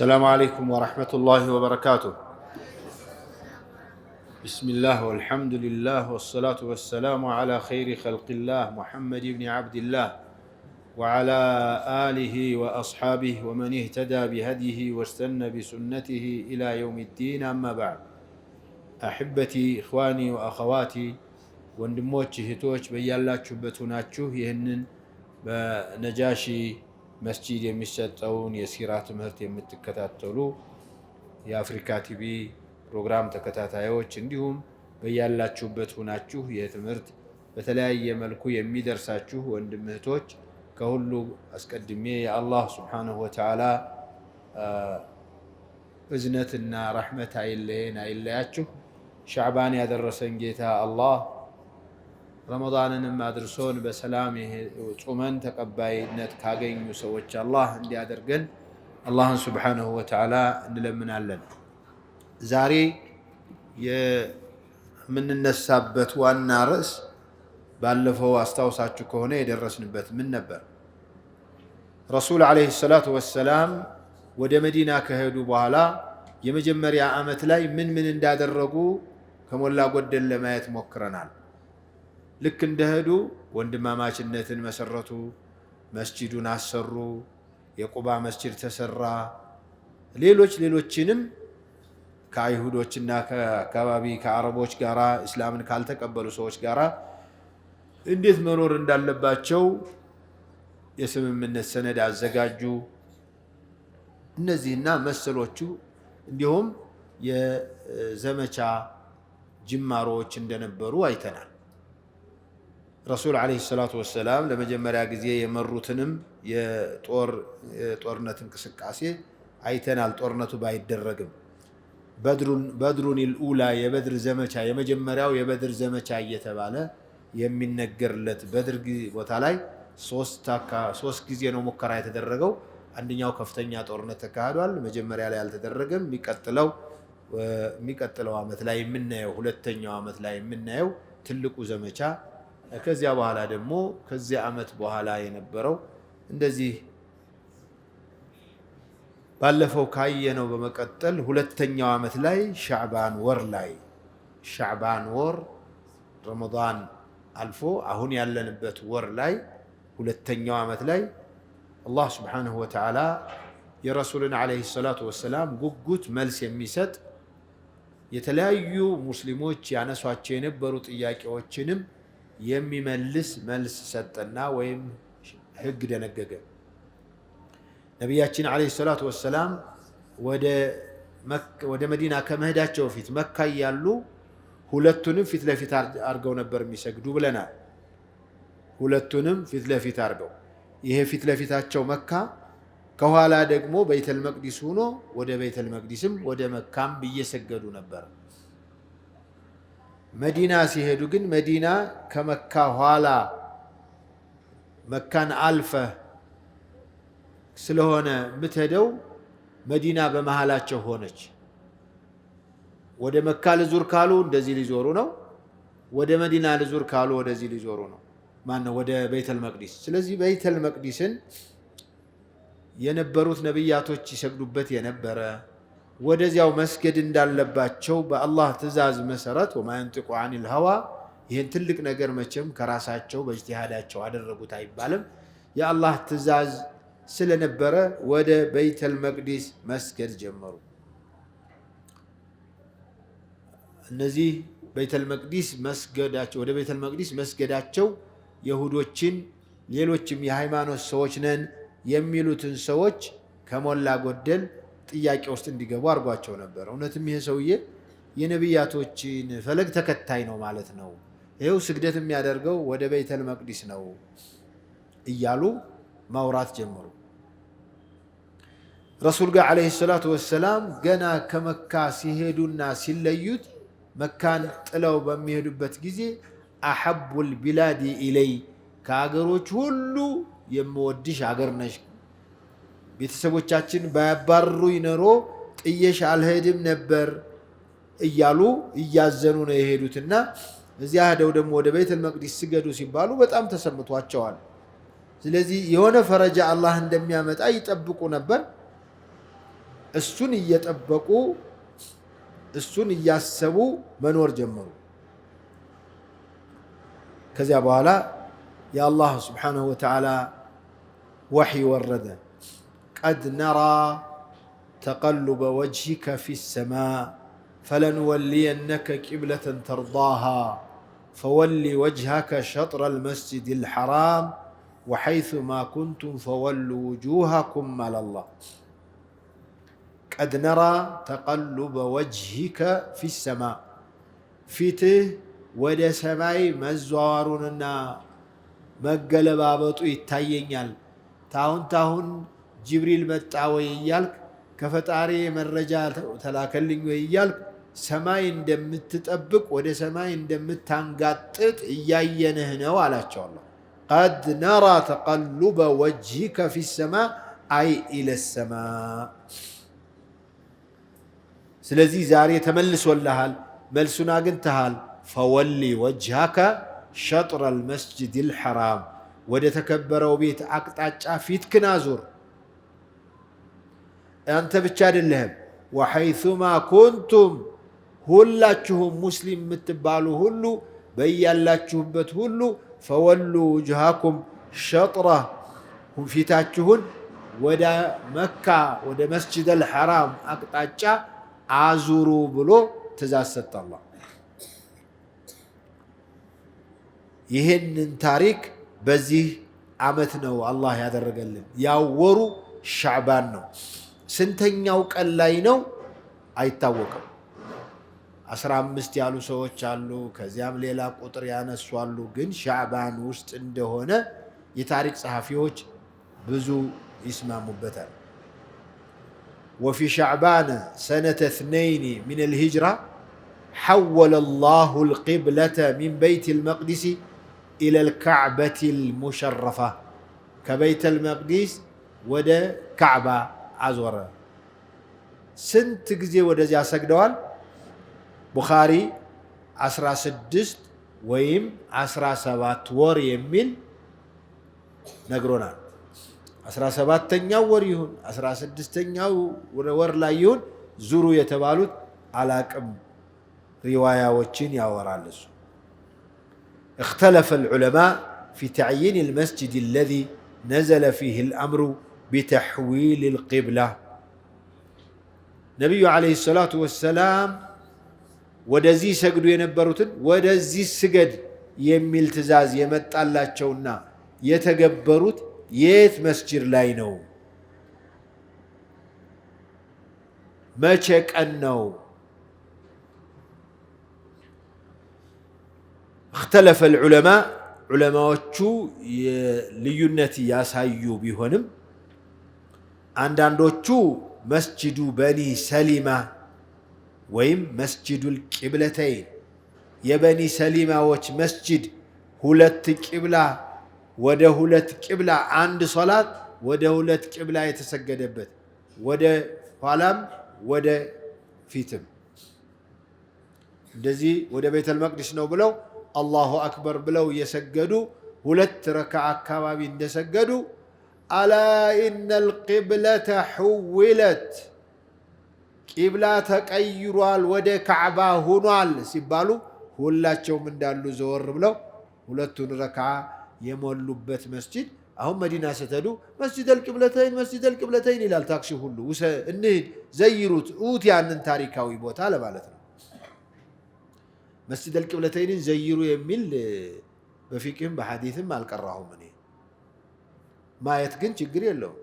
السلام عليكم ورحمة الله وبركاته. بسم الله والحمد لله والصلاة والسلام على خير خلق الله محمد بن عبد الله وعلى آله وأصحابه ومن اهتدى بهديه واستنى بسنته إلى يوم الدين. أما بعد، أحبتي إخواني وأخواتي ወንድሞች እህቶች በያላችሁበት ሆናችሁ ይህንን በነጃሺ መስጂድ የሚሰጠውን የሲራ ትምህርት የምትከታተሉ የአፍሪካ ቲቪ ፕሮግራም ተከታታዮች እንዲሁም በያላችሁበት ሆናችሁ የትምህርት በተለያየ መልኩ የሚደርሳችሁ ወንድም እህቶች ከሁሉ አስቀድሜ የአላህ ሱብሓነሁ ወተዓላ እዝነትና ረሕመት አይለያችሁ። ሻዕባን ያደረሰን ጌታ አላህ ረመዳንንም አድርሶን በሰላም ጾመን ተቀባይነት ካገኙ ሰዎች አላህ እንዲያደርገን አላህን ሱብሓነሁ ወተዓላ እንለምናለን። ዛሬ የምንነሳበት ዋና ርዕስ ባለፈው አስታውሳችሁ ከሆነ የደረስንበት ምን ነበር? ረሱል ዓለይሂ ሰላቱ ወሰላም ወደ መዲና ከሄዱ በኋላ የመጀመሪያ ዓመት ላይ ምን እንዳደረጉ ከሞላ ጎደል ለማየት ሞክረናል። ልክ እንደሄዱ ወንድማማችነትን መሰረቱ፣ መስጂዱን አሰሩ፣ የቁባ መስጂድ ተሰራ። ሌሎችንም ከአይሁዶችና ከአካባቢ ከአረቦች ጋራ እስላምን ካልተቀበሉ ሰዎች ጋራ እንዴት መኖር እንዳለባቸው የስምምነት ሰነድ አዘጋጁ። እነዚህና መሰሎቹ እንዲሁም የዘመቻ ጅማሮዎች እንደነበሩ አይተናል። ረሱል ዓለይሂ ሰላቱ ወሰላም ለመጀመሪያ ጊዜ የመሩትንም የጦርነት እንቅስቃሴ አይተናል። ጦርነቱ ባይደረግም በድሩን ልኡላ የበድር ዘመቻ የመጀመሪያው የበድር ዘመቻ እየተባለ የሚነገርለት በድር ቦታ ላይ ሶስት ጊዜ ነው ሙከራ የተደረገው። አንደኛው ከፍተኛ ጦርነት ተካሂዷል። መጀመሪያ ላይ አልተደረገም። የሚቀጥለው ዓመት ላይ የምናየው ሁለተኛው ዓመት ላይ የምናየው ትልቁ ዘመቻ፣ ከዚያ በኋላ ደግሞ ከዚያ ዓመት በኋላ የነበረው እንደዚህ ባለፈው ካየነው በመቀጠል ሁለተኛው ዓመት ላይ ሻዕባን ወር ረመዳን አልፎ አሁን ያለንበት ወር ላይ ሁለተኛው ዓመት ላይ አላህ ሱብሓነሁ ወተዓላ የረሱልን ዓለይሂ ሰላቱ ወሰላም ጉጉት መልስ የሚሰጥ የተለያዩ ሙስሊሞች ያነሷቸው የነበሩ ጥያቄዎችንም የሚመልስ መልስ ሰጠና ወይም ህግ ደነገገ። ነቢያችን ዓለይሂ ሰላቱ ወሰላም ወደ መዲና ከመሄዳቸው በፊት መካ እያሉ ሁለቱንም ፊት ለፊት አድርገው ነበር የሚሰግዱ ብለናል። ሁለቱንም ፊት ለፊት አድርገው፣ ይሄ ፊት ለፊታቸው መካ፣ ከኋላ ደግሞ ቤተል መቅዲስ ሆኖ ወደ ቤተል መቅዲስም ወደ መካም እየሰገዱ ነበር። መዲና ሲሄዱ ግን መዲና ከመካ ኋላ መካን አልፈህ ስለሆነ የምትሄደው መዲና በመሃላቸው ሆነች። ወደ መካ ልዙር ካሉ እንደዚህ ሊዞሩ ነው፣ ወደ መዲና ልዙር ካሉ ወደዚህ ሊዞሩ ነው። ማነው? ወደ ቤተል መቅዲስ። ስለዚህ ቤተል መቅዲስን የነበሩት ነቢያቶች ይሰግዱበት የነበረ ወደዚያው መስገድ እንዳለባቸው በአላህ ትእዛዝ መሰረት ወማ የንጢቁ ዐኒል ሀዋ፣ ይህን ትልቅ ነገር መቼም ከራሳቸው በእጅቲሃዳቸው አደረጉት አይባልም። የአላህ ትእዛዝ ስለነበረ ወደ ቤተል መቅዲስ መስገድ ጀመሩ። እነዚህ ቤተል መቅዲስ ወደ ቤተል መቅዲስ መስገዳቸው የሁዶችን ሌሎችም የሃይማኖት ሰዎች ነን የሚሉትን ሰዎች ከሞላ ጎደል ጥያቄ ውስጥ እንዲገቡ አድርጓቸው ነበር። እውነትም ይሄ ሰውዬ የነቢያቶችን ፈለግ ተከታይ ነው ማለት ነው፣ ይኸው ስግደት የሚያደርገው ወደ ቤተል መቅዲስ ነው እያሉ ማውራት ጀመሩ። ረሱል ጋር ዓለይሂ ሰላቱ ወሰላም ገና ከመካ ሲሄዱና ሲለዩት መካን ጥለው በሚሄዱበት ጊዜ አሐቡል ቢላዲ ኢለይ፣ ከአገሮች ሁሉ የምወድሽ አገር ነሽ፣ ቤተሰቦቻችን ባያባርሩኝ ኖሮ ጥየሽ አልሄድም ነበር እያሉ እያዘኑ ነው የሄዱትና እዚያ ሄደው ደግሞ ወደ ቤተል መቅዲስ ስገዱ ሲባሉ በጣም ተሰምቷቸዋል። ስለዚህ የሆነ ፈረጃ አላህ እንደሚያመጣ ይጠብቁ ነበር። እሱን እየጠበቁ እሱን እያሰቡ መኖር ጀመሩ። ከዚያ በኋላ የአላህ ስብሓነሁ ወተዓላ ወሕይ ወረደ። ቀድ ነራ ተቀሉበ ወጅሂከ ፊ ሰማእ ፈለንወሊየነከ ቂብለተን ተርዳሃ ፈወሊ ወጅሀከ ሸጥረ ልመስጅድ ልሐራም ወሐይሱማ ኩንቱም ፈወሉ ውጁሃኩም አለላህ። ቀድ ነራ ተቀሉበ ወጅሂከ ፊ ሰማእ ፊትህ ወደ ሰማይ መዘዋወሩንና መገለባበጡ ይታየኛል። ታሁን ጅብሪል መጣ ወይ እያልክ ከፈጣሪ መረጃ ተላከልኝ ወይ እያልክ ሰማይ እንደምትጠብቅ ወደ ሰማይ እንደምታንጋጥጥ እያየንህ ነው አላቸው አላህ። ቀድ ነራ ተቀሉበ ወጅሂከ ፊ ሰማእ አይ ኢለ ሰማእ። ስለዚህ ዛሬ ተመልሶልሃል፣ መልሱን አግኝተሃል። ፈወሊ ወጅሀከ ሸጥረ ልመስጅድ ልሐራም ወደ ተከበረው ቤት አቅጣጫ ፊትክን አዙር። አንተ ብቻ አይደለህም፣ ወሐይሱማ ኩንቱም ሁላችሁም ሙስሊም የምትባሉ ሁሉ በያላችሁበት ሁሉ ፈወሉ ውጅሃኩም ሸጥረ ፊታችሁን ወደ መካ ወደ መስጅድ አልሐራም አቅጣጫ አዙሩ ብሎ ትእዛዝ ሰጠ አላህ። ይህንን ታሪክ በዚህ ዓመት ነው አላህ ያደረገልን። ያወሩ ሻዕባን ነው። ስንተኛው ቀን ላይ ነው አይታወቅም። 15 ያሉ ሰዎች አሉ፣ ከዚያም ሌላ ቁጥር ያነሱ አሉ። ግን ሻዕባን ውስጥ እንደሆነ የታሪክ ጸሐፊዎች ብዙ ይስማሙበታል። ወፊ ሻዕባን ሰነተ 2 ሚን አልሂጅራ ሐወለ አላሁ አልቂብለተ ሚን በይት አልመቅዲስ ኢለ አልካዕበት አልሙሸረፋ ከበይት አልመቅዲስ ወደ ካዕባ አዞረ። ስንት ጊዜ ወደዚያ ሰግደዋል? ቡኻሪ 16 ወይም 17 ወር የሚል ነግሮናል። 17ኛው ወር ይሁን 16ኛው ወር ላይ ይሁን ዙሩ የተባሉት አላቅም ሪዋያዎችን ያወራል እሱ። اختلف العلماء في تعيين المسجد الذي نزل فيه الأمر بتحويل القبلة ነቢዩ ዓለይሂ ሰላቱ ወሰላም ወደዚህ ሰግዱ የነበሩትን ወደዚህ ስገድ የሚል ትእዛዝ የመጣላቸውና የተገበሩት የት መስጂድ ላይ ነው? መቼ ቀን ነው? اختلف العلماء ዑለማዎቹ ልዩነት ያሳዩ ቢሆንም አንዳንዶቹ መስጂዱ በኒ ሰሊማ ወይም መስጂዱል ቂብለተይን የበኒ ሰሊማዎች መስጂድ ሁለት ቂብላ ወደ ሁለት ቂብላ አንድ ሶላት ወደ ሁለት ቂብላ የተሰገደበት ወደ ኋላም ወደ ፊትም እንደዚህ ወደ ቤተል መቅዲስ ነው ብለው አላሁ አክበር ብለው የሰገዱ ሁለት ረክዓ አካባቢ እንደሰገዱ አላ ኢነል ቂብለተ ሑዊለት ቂብላ ተቀይሯል ወደ ካዕባ ሆኗል ሲባሉ ሁላቸውም እንዳሉ ዘወር ብለው ሁለቱን ረክዓ የሞሉበት መስጂድ። አሁን መዲና ስትሄዱ መስጂደል ቂብለተይን ይላል ታክሲ ሁሉ። እንሂድ ዘይሩት ኡት ያንን ታሪካዊ ቦታ ለማለት ነው። መስጂደል ቂብለተይንን ዘይሩ የሚል በፊቅህም በሐዲትም አልቀራሁም እኔ። ማየት ግን ችግር የለውም።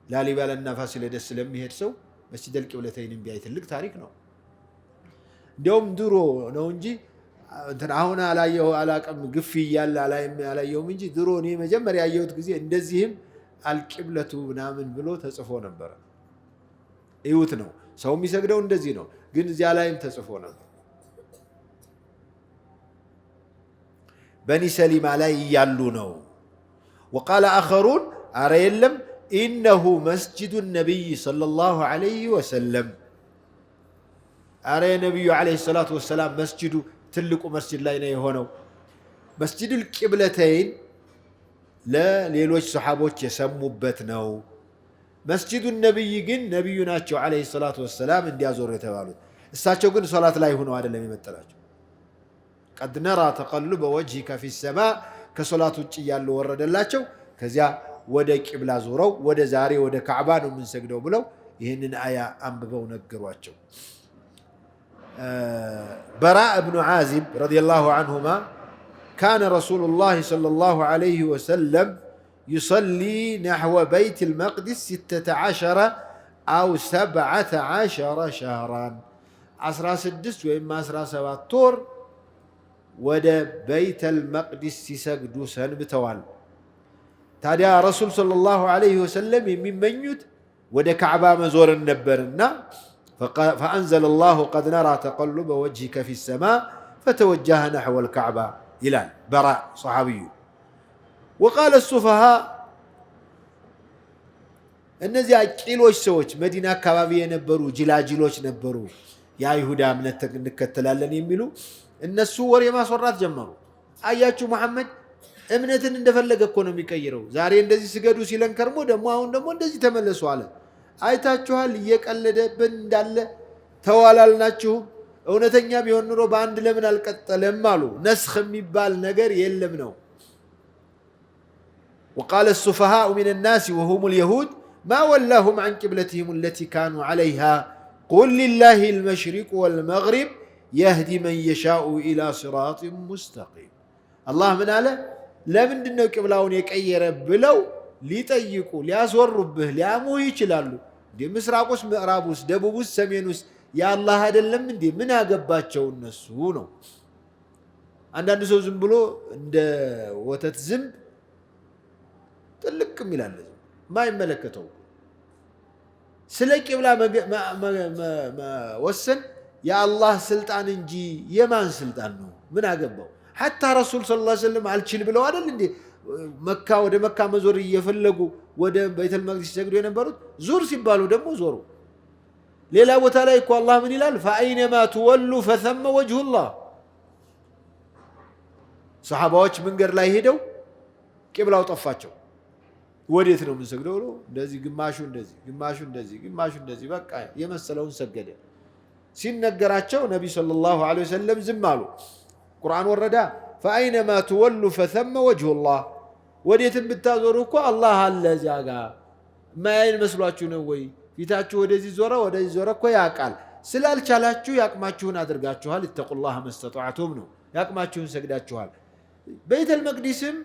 ላሊበላና ፋሲለደስ ስለሚሄድ ሰው መስጂደል ቂብለተይንን ቢያይ ትልቅ ታሪክ ነው። እንዲያውም ድሮ ነው እንጂ አሁን አላቅም ግፊ እያለ አላየሁም እንጂ ድሮ እኔ መጀመሪያ ያየሁት ጊዜ እንደዚህም አልቂብለቱ ምናምን ብሎ ተጽፎ ነበረ። እዩት ነው ሰው የሚሰግደው እንደዚህ ነው፣ ግን እዚያ ላይም ተጽፎ ነበር። በኒ ሰሊማ ላይ እያሉ ነው። ወቃለ አኸሩን አረ የለም ኢነሁ መስጂዱ ነቢይ ሰለላሁ ዐለይሂ ወሰለም አረ የነቢዩ ዐለይሂ ሰላቱ ወሰላም መስጂዱ ትልቁ መስጂድ ላይ ነው የሆነው። መስጂዱል ቂብለተይን ለሌሎች ሰሓቦች የሰሙበት ነው። مسجد النبي جن نبينا عليه الصلاة والسلام إن ديازور يتبالون الساتشو جن صلاة لا يهون هذا اللي يمتلاج قد نرى تقلب وجهك في السماء كصلاة الجيال ورد اللاتشو كذا ودك إبلا زورو ود زاري ود كعبان ومن سجدوا بلو يهنن آية أنببو نقرواتشو براء بن عازب رضي الله عنهما كان رسول الله صلى الله عليه وسلم يصلي نحو بيت المقدس 16 أو 17 شهرا 16 وإما 17 طور ودا بيت المقدس يسجدوا سنبتوال تادي رسول صلى الله عليه وسلم من منيت ودا كعبة مزور النبرنا فأنزل الله قد نرى تقلب وجهك في السماء فتوجه نحو الكعبة إلى براء صحابي وقال السفهاء እነዚያ ቂሎች ሰዎች መዲና አካባቢ የነበሩ ጅላጅሎች ነበሩ የአይሁዳ እምነት እንከተላለን የሚሉ እነሱ ወሬ ማስወራት ጀመሩ አያችሁ መሐመድ እምነትን እንደፈለገ እኮ ነው የሚቀይረው ዛሬ እንደዚህ ስገዱ ሲለን ከርሞ ደግሞ አሁን ደግሞ እንደዚህ ተመለሱ አለ አይታችኋል እየቀለደብን እንዳለ ተዋላልናችሁ እውነተኛ ቢሆን ኑሮ በአንድ ለምን አልቀጠለም አሉ ነስኽ የሚባል ነገር የለም ነው وقال السفهاء من الناس وهم اليهود ما ولاهم عن قبلتهم التي كانوا عليها قل لله المشرق والمغرب يهدي من يشاء إلى صراط مستقيم الله من قال لا من دنو قبلاون يقير بلو ليطيقوا لياسوربه ليامو يچلالو دي مسراقوس مغربوس دبوبوس سمينوس يا الله አይደለም እንዴ ምን አገባቸው እነሱ ነው አንዳንድ ሰው ዝም ብሎ እንደ ወተት ዝም ጥልቅም ይላል ማይመለከተው ስለ ቂብላ ወሰን የአላህ ስልጣን እንጂ የማን ስልጣን ነው ምን አገባው حتى رسول صلى الله عليه وسلم አልችል ብለው አይደል እንዴ መካ ወደ መካ መዞር እየፈለጉ ወደ ቤተል መቅደስ ሲሰግዱ የነበሩት ዙር ሲባሉ ደግሞ ዞሩ ሌላ ቦታ ላይ እኮ አላህ ምን ይላል فاينما تولوا فثم وجه الله ሰሃባዎች መንገድ ላይ ሄደው ቂብላው ጠፋቸው ወዴት ነው የምንሰግደው እንደዚህ ግማሹ እንደዚህ ግማሹ እንደዚህ ግማሹ እንደዚህ በቃ የመሰለውን ሰገደ ሲነገራቸው ነብይ ሰለላሁ ዐለይሂ ወሰለም ዝም አሉ ቁርአን ወረዳ فاينما تولوا فثم وجه الله ወዴትም ብታዞሩ እኮ አላህ አለ እዚያ ጋር ማይል መስሏችሁ ነው ወይ ፊታችሁ ወደዚህ ዞረ እኮ ያቃል ስላልቻላችሁ ያቅማችሁን አድርጋችኋል ኢተቁላህ መስተጣዕቱም ነው ያቅማችሁን ሰግዳችኋል ቤተል መቅዲስም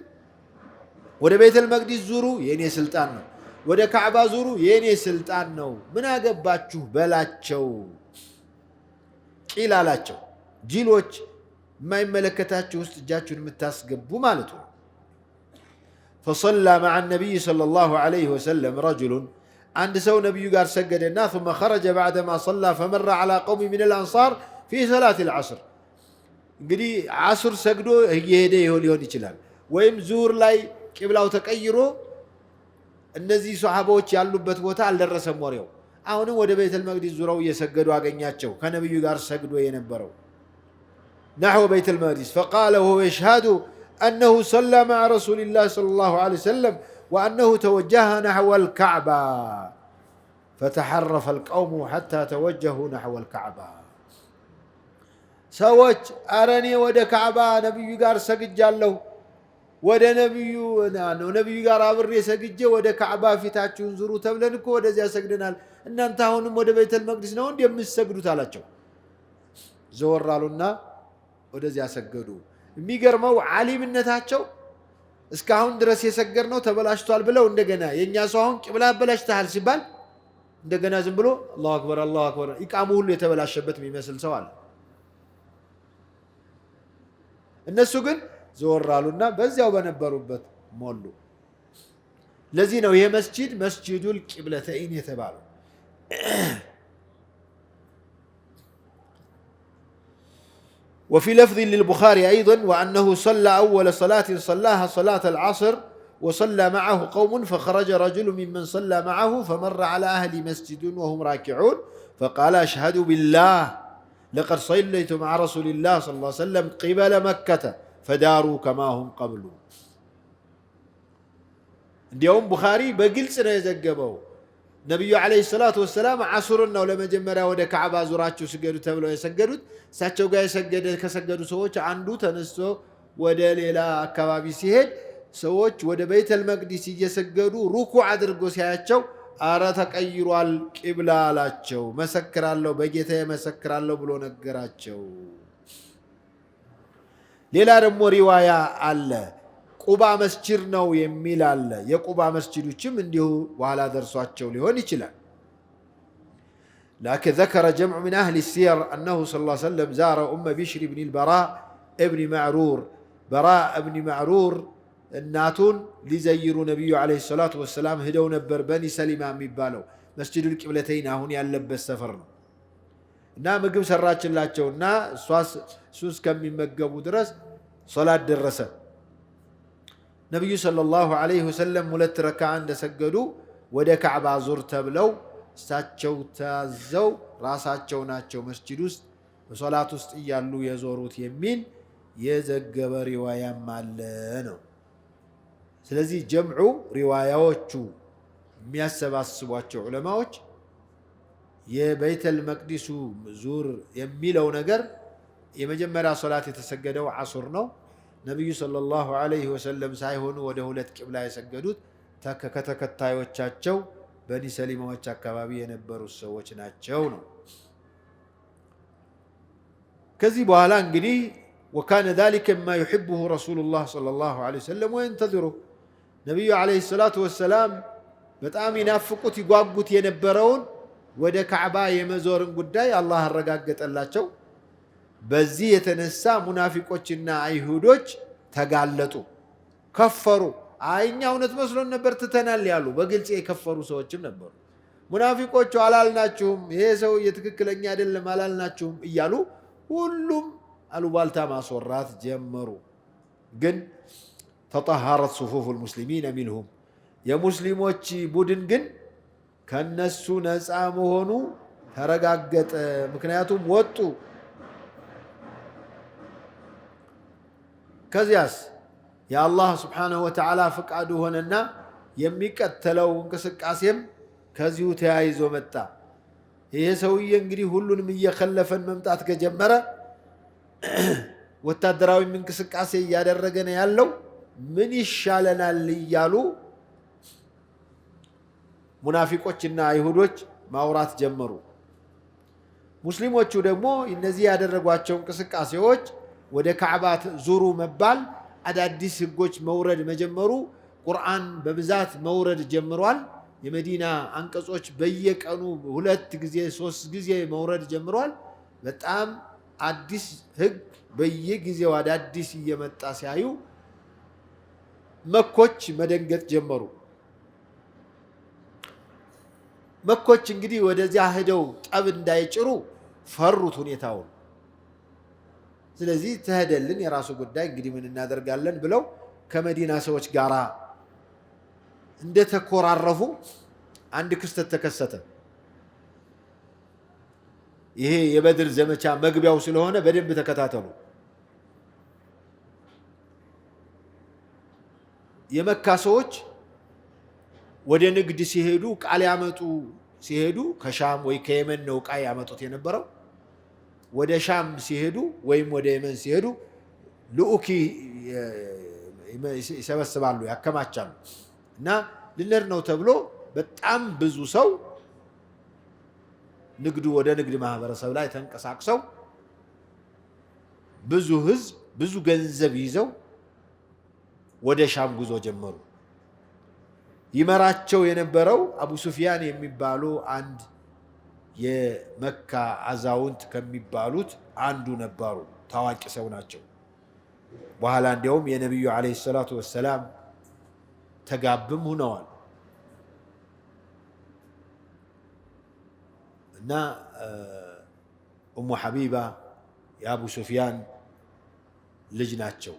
ወደ ቤተል መቅዲስ ዙሩ የኔ ስልጣን ነው ወደ ካዕባ ዙሩ የኔ ስልጣን ነው ምን አገባችሁ በላቸው ቂል አላቸው ጂሎች የማይመለከታችሁ ውስጥ እጃችሁን የምታስገቡ ማለት ነው فصلى مع النبي صلى الله عليه وسلم رجل عند سو نبي قال سجدنا ثم خرج بعدما صلى فمر على قوم من الأنصار في صلاة العصر እንግዲህ ዓስር ሰግዶ እየሄደ ሊሆን ይችላል ወይም ዙር ላይ ቂብላው ተቀይሮ እነዚህ ሱሐባዎች ያሉበት ቦታ አልደረሰም ወሬው አሁንም ወደ ቤተል መቅዲስ ዙረው እየሰገዱ አገኛቸው ከነብዩ ጋር ሰግዶ የነበረው نحو بيت المقدس فقال وهو يشهد أنه صلى مع رسول الله صلى الله عليه وسلم وأنه توجه نحو الكعبة فتحرف القوم حتى توجهوا نحو الكعبة سوت أرني ود كعبة نبي قال سجدالله ود نبي قال أبري سجد ود كعبة في تاجون زرو تبلنكو ود زي سجدنا إن أنت هون ود بيت المقدس نون دي مسجدوا تالاتشو زور رالونا ود زي سجدوا የሚገርመው ዓሊምነታቸው እስካሁን ድረስ የሰገርነው ተበላሽቷል ብለው እንደገና የኛ ሰው አሁን ቂብላ በላሽታል ሲባል እንደገና ዝም ብሎ አላሁ አክበር ኢቃሙ ሁሉ የተበላሸበት የሚመስል ሰው አለ እነሱ ግን ዘወራሉና በዚያው በነበሩበት ሞሉ ለዚህ ነው ይሄ መስጂድ መስጂዱል ቂብለተይን የተባለው وفي لفظ للبخاري أيضا وأنه صلى أول صلاة صلاها صلاة العصر وصلى معه قوم فخرج رجل ممن صلى معه فمر على أهل مسجد وهم راكعون فقال أشهد بالله لقد صليت مع رسول الله صلى الله عليه وسلم قبل مكة فداروا كما هم قبلوا اليوم بخاري بقلت سنة يزقبوا ነቢዩ ዓለይሂ ሰላቱ ወሰላም ዓሱርን ነው ለመጀመሪያ ወደ ካዕባ ዙራችሁ ስገዱ ተብለው የሰገዱት። እሳቸው ጋር ከሰገዱ ሰዎች አንዱ ተነስቶ ወደ ሌላ አካባቢ ሲሄድ ሰዎች ወደ ቤተል መቅዲስ እየሰገዱ ሩኩዕ አድርጎ ሲያያቸው አረ ተቀይሯል ቂብላ አላቸው። መሰክራለሁ በጌታዬ መሰክራለሁ ብሎ ነገራቸው። ሌላ ደግሞ ሪዋያ አለ ቁባ መስጂድ ነው የሚል አለ። የቁባ መስጂዶችም እንዲሁ በኋላ ደርሷቸው ሊሆን ይችላል። لكن ذكر جمع من أهل السير أنه صلى الله عليه وسلم زار أم بشر بن البراء ابن معرور براء ابن معرور الناتون لزيروا نبي عليه الصلاة والسلام هدو نبر بني سلمة ميبالو مسجد القبلتين هون يلبس سفرنا نا مقب سراج الله نا سوس كم من مقبو درس صلاة درسة نبي صلى الله عليه وسلم ملت ركعان دسجدوا ودا كعبة زرت بلو ساتشو تازو راساتشو ناتشو مسجد وسط وصلاة وسط يالو يزوروت يمين يزقب رواية مالنا ስለዚህ ጀምዑ ሪዋያዎቹ የሚያሰባስቧቸው ዑለማዎች የበይተል መቅዲሱ ዙር የሚለው ነገር የመጀመሪያ ሶላት የተሰገደው ዓሱር ነው። ነብዩ ሰለላሁ ዐለይሂ ወሰለም ሳይሆኑ ወደ ሁለት ቂብላ የሰገዱት ከተከታዮቻቸው በኒ ሰሊማዎች አካባቢ የነበሩ ሰዎች ናቸው ነው። ከዚህ በኋላ እንግዲህ وكان ذلك ما يحبه رسول الله صلى الله عليه وسلم وينتظره ነብዩ አለይሂ ሰላቱ ወሰላም በጣም ይናፍቁት ይጓጉት የነበረውን ወደ ካዕባ የመዞርን ጉዳይ አላህ አረጋገጠላቸው። በዚህ የተነሳ ሙናፊቆችና አይሁዶች ተጋለጡ፣ ከፈሩ። አይኛ እውነት መስሎን ነበር ትተናል ያሉ በግልጽ የከፈሩ ሰዎችም ነበሩ። ሙናፊቆቹ አላልናችሁም፣ ይሄ ሰው የትክክለኛ አይደለም አላልናችሁም እያሉ ሁሉም አሉባልታ ማስወራት ጀመሩ። ግን ተጠሃረት ሱፉፍ المسلمين منهم የሙስሊሞች ቡድን ግን ከነሱ ነፃ መሆኑ ተረጋገጠ። ምክንያቱም ወጡ። ከዚያስ የአላህ ስብሓነሁ ወተዓላ ፍቃዱ ሆነና የሚቀተለው እንቅስቃሴም ከዚሁ ተያይዞ መጣ። ይሄ ሰውዬ እንግዲህ ሁሉንም እየከለፈን መምጣት ከጀመረ ወታደራዊ እንቅስቃሴ እያደረገ ነው ያለው፣ ምን ይሻለናል እያሉ ሙናፊቆችና አይሁዶች ማውራት ጀመሩ። ሙስሊሞቹ ደግሞ እነዚህ ያደረጓቸው እንቅስቃሴዎች ወደ ካዕባ ዙሩ መባል፣ አዳዲስ ህጎች መውረድ መጀመሩ፣ ቁርአን በብዛት መውረድ ጀምሯል። የመዲና አንቀጾች በየቀኑ 2 ጊዜ 3 ጊዜ መውረድ ጀምሯል። በጣም አዲስ ህግ በየጊዜው አዳዲስ እየመጣ ሲያዩ መኮች መደንገጥ ጀመሩ። መኮች እንግዲህ ወደዚያ ሄደው ጠብ እንዳይጭሩ ፈሩት ሁኔታውን። ስለዚህ ተሄደልን የራሱ ጉዳይ እንግዲህ ምን እናደርጋለን ብለው ከመዲና ሰዎች ጋር እንደተኮራረፉ አንድ ክስተት ተከሰተ። ይሄ የበድር ዘመቻ መግቢያው ስለሆነ በደንብ ተከታተሉ። የመካ ሰዎች ወደ ንግድ ሲሄዱ ቃል ያመጡ ሲሄዱ ከሻም ወይ ከየመን ነው ቃል ያመጡት የነበረው። ወደ ሻም ሲሄዱ ወይም ወደ የመን ሲሄዱ ልኡኪ ይሰበስባሉ፣ ያከማቻሉ። እና ልንሄድ ነው ተብሎ በጣም ብዙ ሰው ንግዱ ወደ ንግድ ማህበረሰብ ላይ ተንቀሳቅሰው ብዙ ህዝብ ብዙ ገንዘብ ይዘው ወደ ሻም ጉዞ ጀመሩ። ይመራቸው የነበረው አቡ ሱፊያን የሚባሉ አንድ የመካ አዛውንት ከሚባሉት አንዱ ነበሩ። ታዋቂ ሰው ናቸው። በኋላ እንዲያውም የነብዩ አለይሂ ሰላቱ ወሰላም ተጋብም ሆነዋል። እና ኡሙ ሐቢባ የአቡ ሱፊያን ልጅ ናቸው።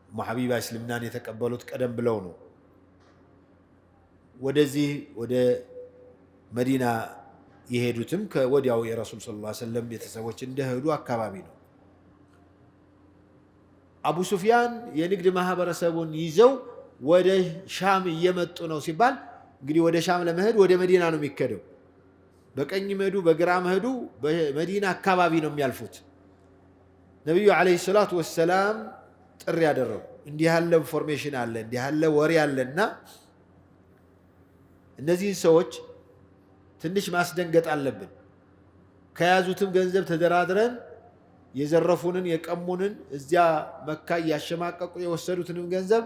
ኡሙ ሐቢባ እስልምናን የተቀበሉት ቀደም ብለው ነው። ወደዚህ ወደ መዲና የሄዱትም ከወዲያው የረሱል ሰለላሁ ዐለይሂ ወሰለም ቤተሰቦች እንደሄዱ አካባቢ ነው። አቡ ሱፊያን የንግድ ማህበረሰቡን ይዘው ወደ ሻም እየመጡ ነው ሲባል እንግዲህ ወደ ሻም ለመሄድ ወደ መዲና ነው የሚከደው። በቀኝ መሄዱ በግራ መሄዱ በመዲና አካባቢ ነው የሚያልፉት። ነብዩ አለይሂ ሰላቱ ወሰላም ጥሪ ያደረጉ እንዲህ ያለ ኢንፎርሜሽን አለ፣ እንዲህ ያለ ወሬ አለና እነዚህን ሰዎች ትንሽ ማስደንገጥ አለብን። ከያዙትም ገንዘብ ተደራድረን የዘረፉንን የቀሙንን እዚያ መካ እያሸማቀቁ የወሰዱትንም ገንዘብ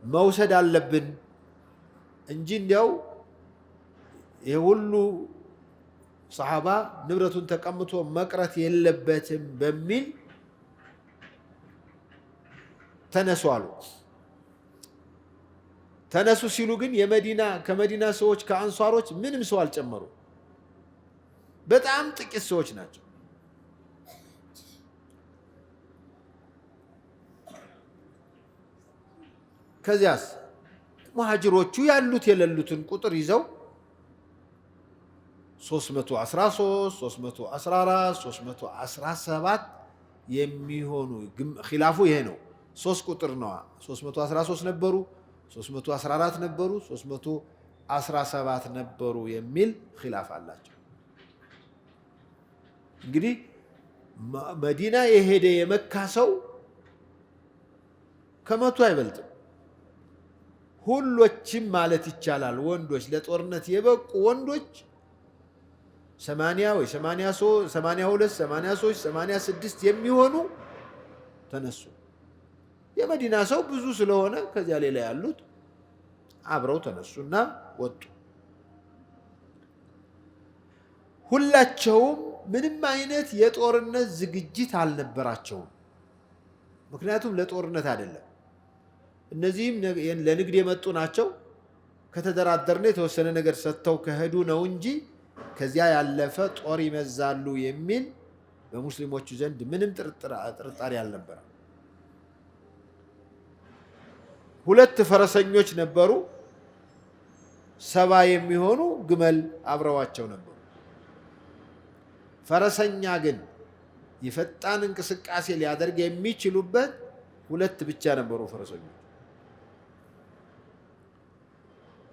መውሰድ አለብን እንጂ እንዲያው የሁሉ ሰሃባ ንብረቱን ተቀምጦ መቅረት የለበትም በሚል ተነሱ አሉ። ተነሱ ሲሉ ግን ከመዲና ሰዎች ከአንሷሮች ምንም ሰው አልጨመሩ። በጣም ጥቂት ሰዎች ናቸው። ከዚያስ ሙሃጅሮቹ ያሉት የሌሉትን ቁጥር ይዘው 313 314 317 የሚሆኑ ኺላፉ ይሄ ነው። 3 ቁጥር ነው። 313 ነበሩ፣ 314 ነበሩ፣ 317 ነበሩ የሚል ኺላፍ አላቸው። እንግዲህ መዲና የሄደ የመካ ሰው ከመቶ አይበልጥም። ሁሎችም ማለት ይቻላል ወንዶች ለጦርነት የበቁ ወንዶች 80 ወይ 82 83 86 የሚሆኑ ተነሱ። የመዲና ሰው ብዙ ስለሆነ ከዚያ ሌላ ያሉት አብረው ተነሱና ወጡ። ሁላቸውም ምንም አይነት የጦርነት ዝግጅት አልነበራቸውም። ምክንያቱም ለጦርነት አይደለም። እነዚህም ለንግድ የመጡ ናቸው። ከተደራደርነ የተወሰነ ነገር ሰጥተው ከሄዱ ነው እንጂ ከዚያ ያለፈ ጦር ይመዛሉ የሚል በሙስሊሞቹ ዘንድ ምንም ጥርጣሬ አልነበረም። 2 ፈረሰኞች ነበሩ። 70 የሚሆኑ ግመል አብረዋቸው ነበሩ። ፈረሰኛ ግን የፈጣን እንቅስቃሴ ሊያደርግ የሚችሉበት 2 ብቻ ነበሩ ፈረሰኞች።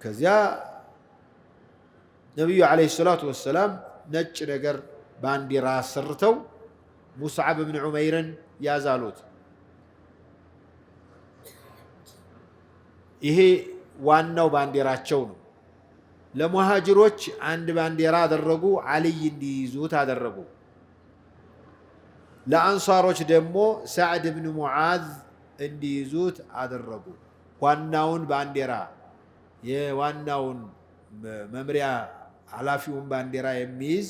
ከዚያ ነብዩ አለይሂ ሰላቱ ወሰላም ነጭ ነገር ባንዲራ አሰርተው ሙስዓብ ብን ዑመይርን ያዛሉት። ይሄ ዋናው ባንዲራቸው ነው። ለሙሃጅሮች አንድ ባንዲራ አደረጉ፣ አልይ እንዲይዙት አደረጉ። ለአንሳሮች ደግሞ ሰዕድ ብን ሙዓዝ እንዲይዙት አደረጉ። ዋናውን ባንዲራ የዋናውን መምሪያ ኃላፊውን ባንዲራ የሚይዝ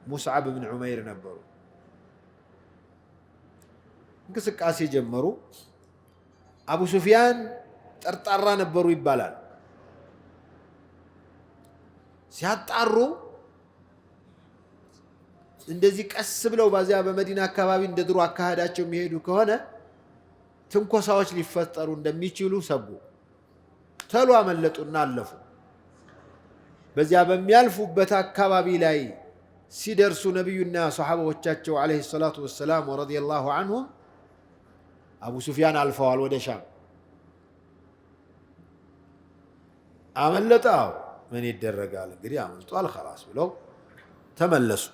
ሙስዓብ ብን ዑመይር ነበሩ። እንቅስቃሴ ጀመሩ። አቡ ሱፊያን ጠርጣራ ነበሩ ይባላል። ሲያጣሩ እንደዚህ ቀስ ብለው በዚያ በመዲና አካባቢ እንደ ድሮ አካሄዳቸው የሚሄዱ ከሆነ ትንኮሳዎች ሊፈጠሩ እንደሚችሉ ሰቡ። ተሎ አመለጡና አለፉ። በዚያ በሚያልፉበት አካባቢ ላይ ሲደርሱ ነቢዩና ሰሓባዎቻቸው ዓለይሂ ሰላቱ ወሰላም ወረዲየላሁ አንሁም አቡ ሱፊያን አልፈዋል ወደ ሻም። አመለጠው ምን ይደረጋል እንግዲህ አመልጧል ኸላስ ብለው ተመለሱ።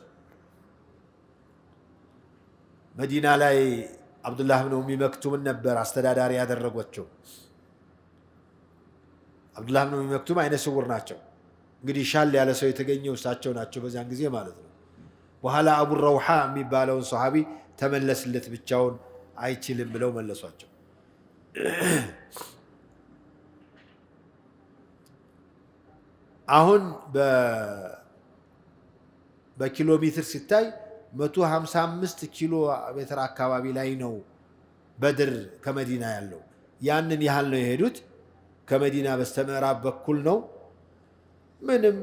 መዲና ላይ አብዱላህ ብን ኡሚ መክቱምን ነበር አስተዳዳሪ ያደረጓቸው። አብዱላህ ብን ኡሚ መክቱም አይነ ስውር ናቸው። እንግዲህ ሻል ያለ ሰው የተገኘው እሳቸው ናቸው በዚያን ጊዜ ማለት ነው። በኋላ አቡ ረውሓ የሚባለውን ሰሃቢ ተመለስለት ብቻውን አይችልም ብለው መለሷቸው። አሁን በኪሎ ሜትር ሲታይ 155 ኪሎ ሜትር አካባቢ ላይ ነው በድር ከመዲና ያለው። ያንን ያህል ነው የሄዱት። ከመዲና በስተምዕራብ በኩል ነው። ምንም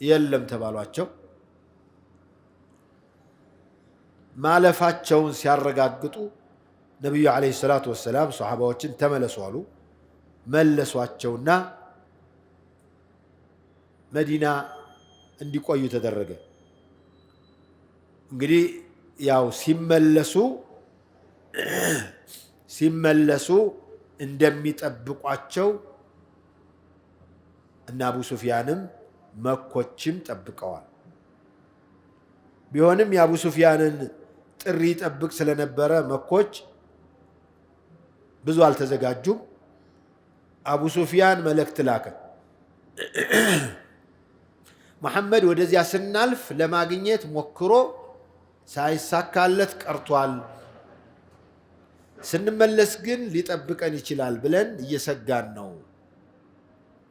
የለም ተባሏቸው። ማለፋቸውን ሲያረጋግጡ ነቢዩ ዓለይሂ ሰላቱ ወሰላም ሰሓባዎችን ተመለሱ አሉ። መለሷቸውና መዲና እንዲቆዩ ተደረገ። እንግዲህ ያው ሲመለሱ እንደሚጠብቋቸው እና አቡ ሱፊያንም መኮችም ጠብቀዋል። ቢሆንም የአቡ ሱፊያንን ጥሪ ጠብቅ ስለነበረ መኮች ብዙ አልተዘጋጁም። አቡ ሱፊያን መልእክት ላከ። መሐመድ ወደዚያ ስናልፍ ለማግኘት ሞክሮ ሳይሳካለት ቀርቷል። ስንመለስ ግን ሊጠብቀን ይችላል ብለን እየሰጋን ነው።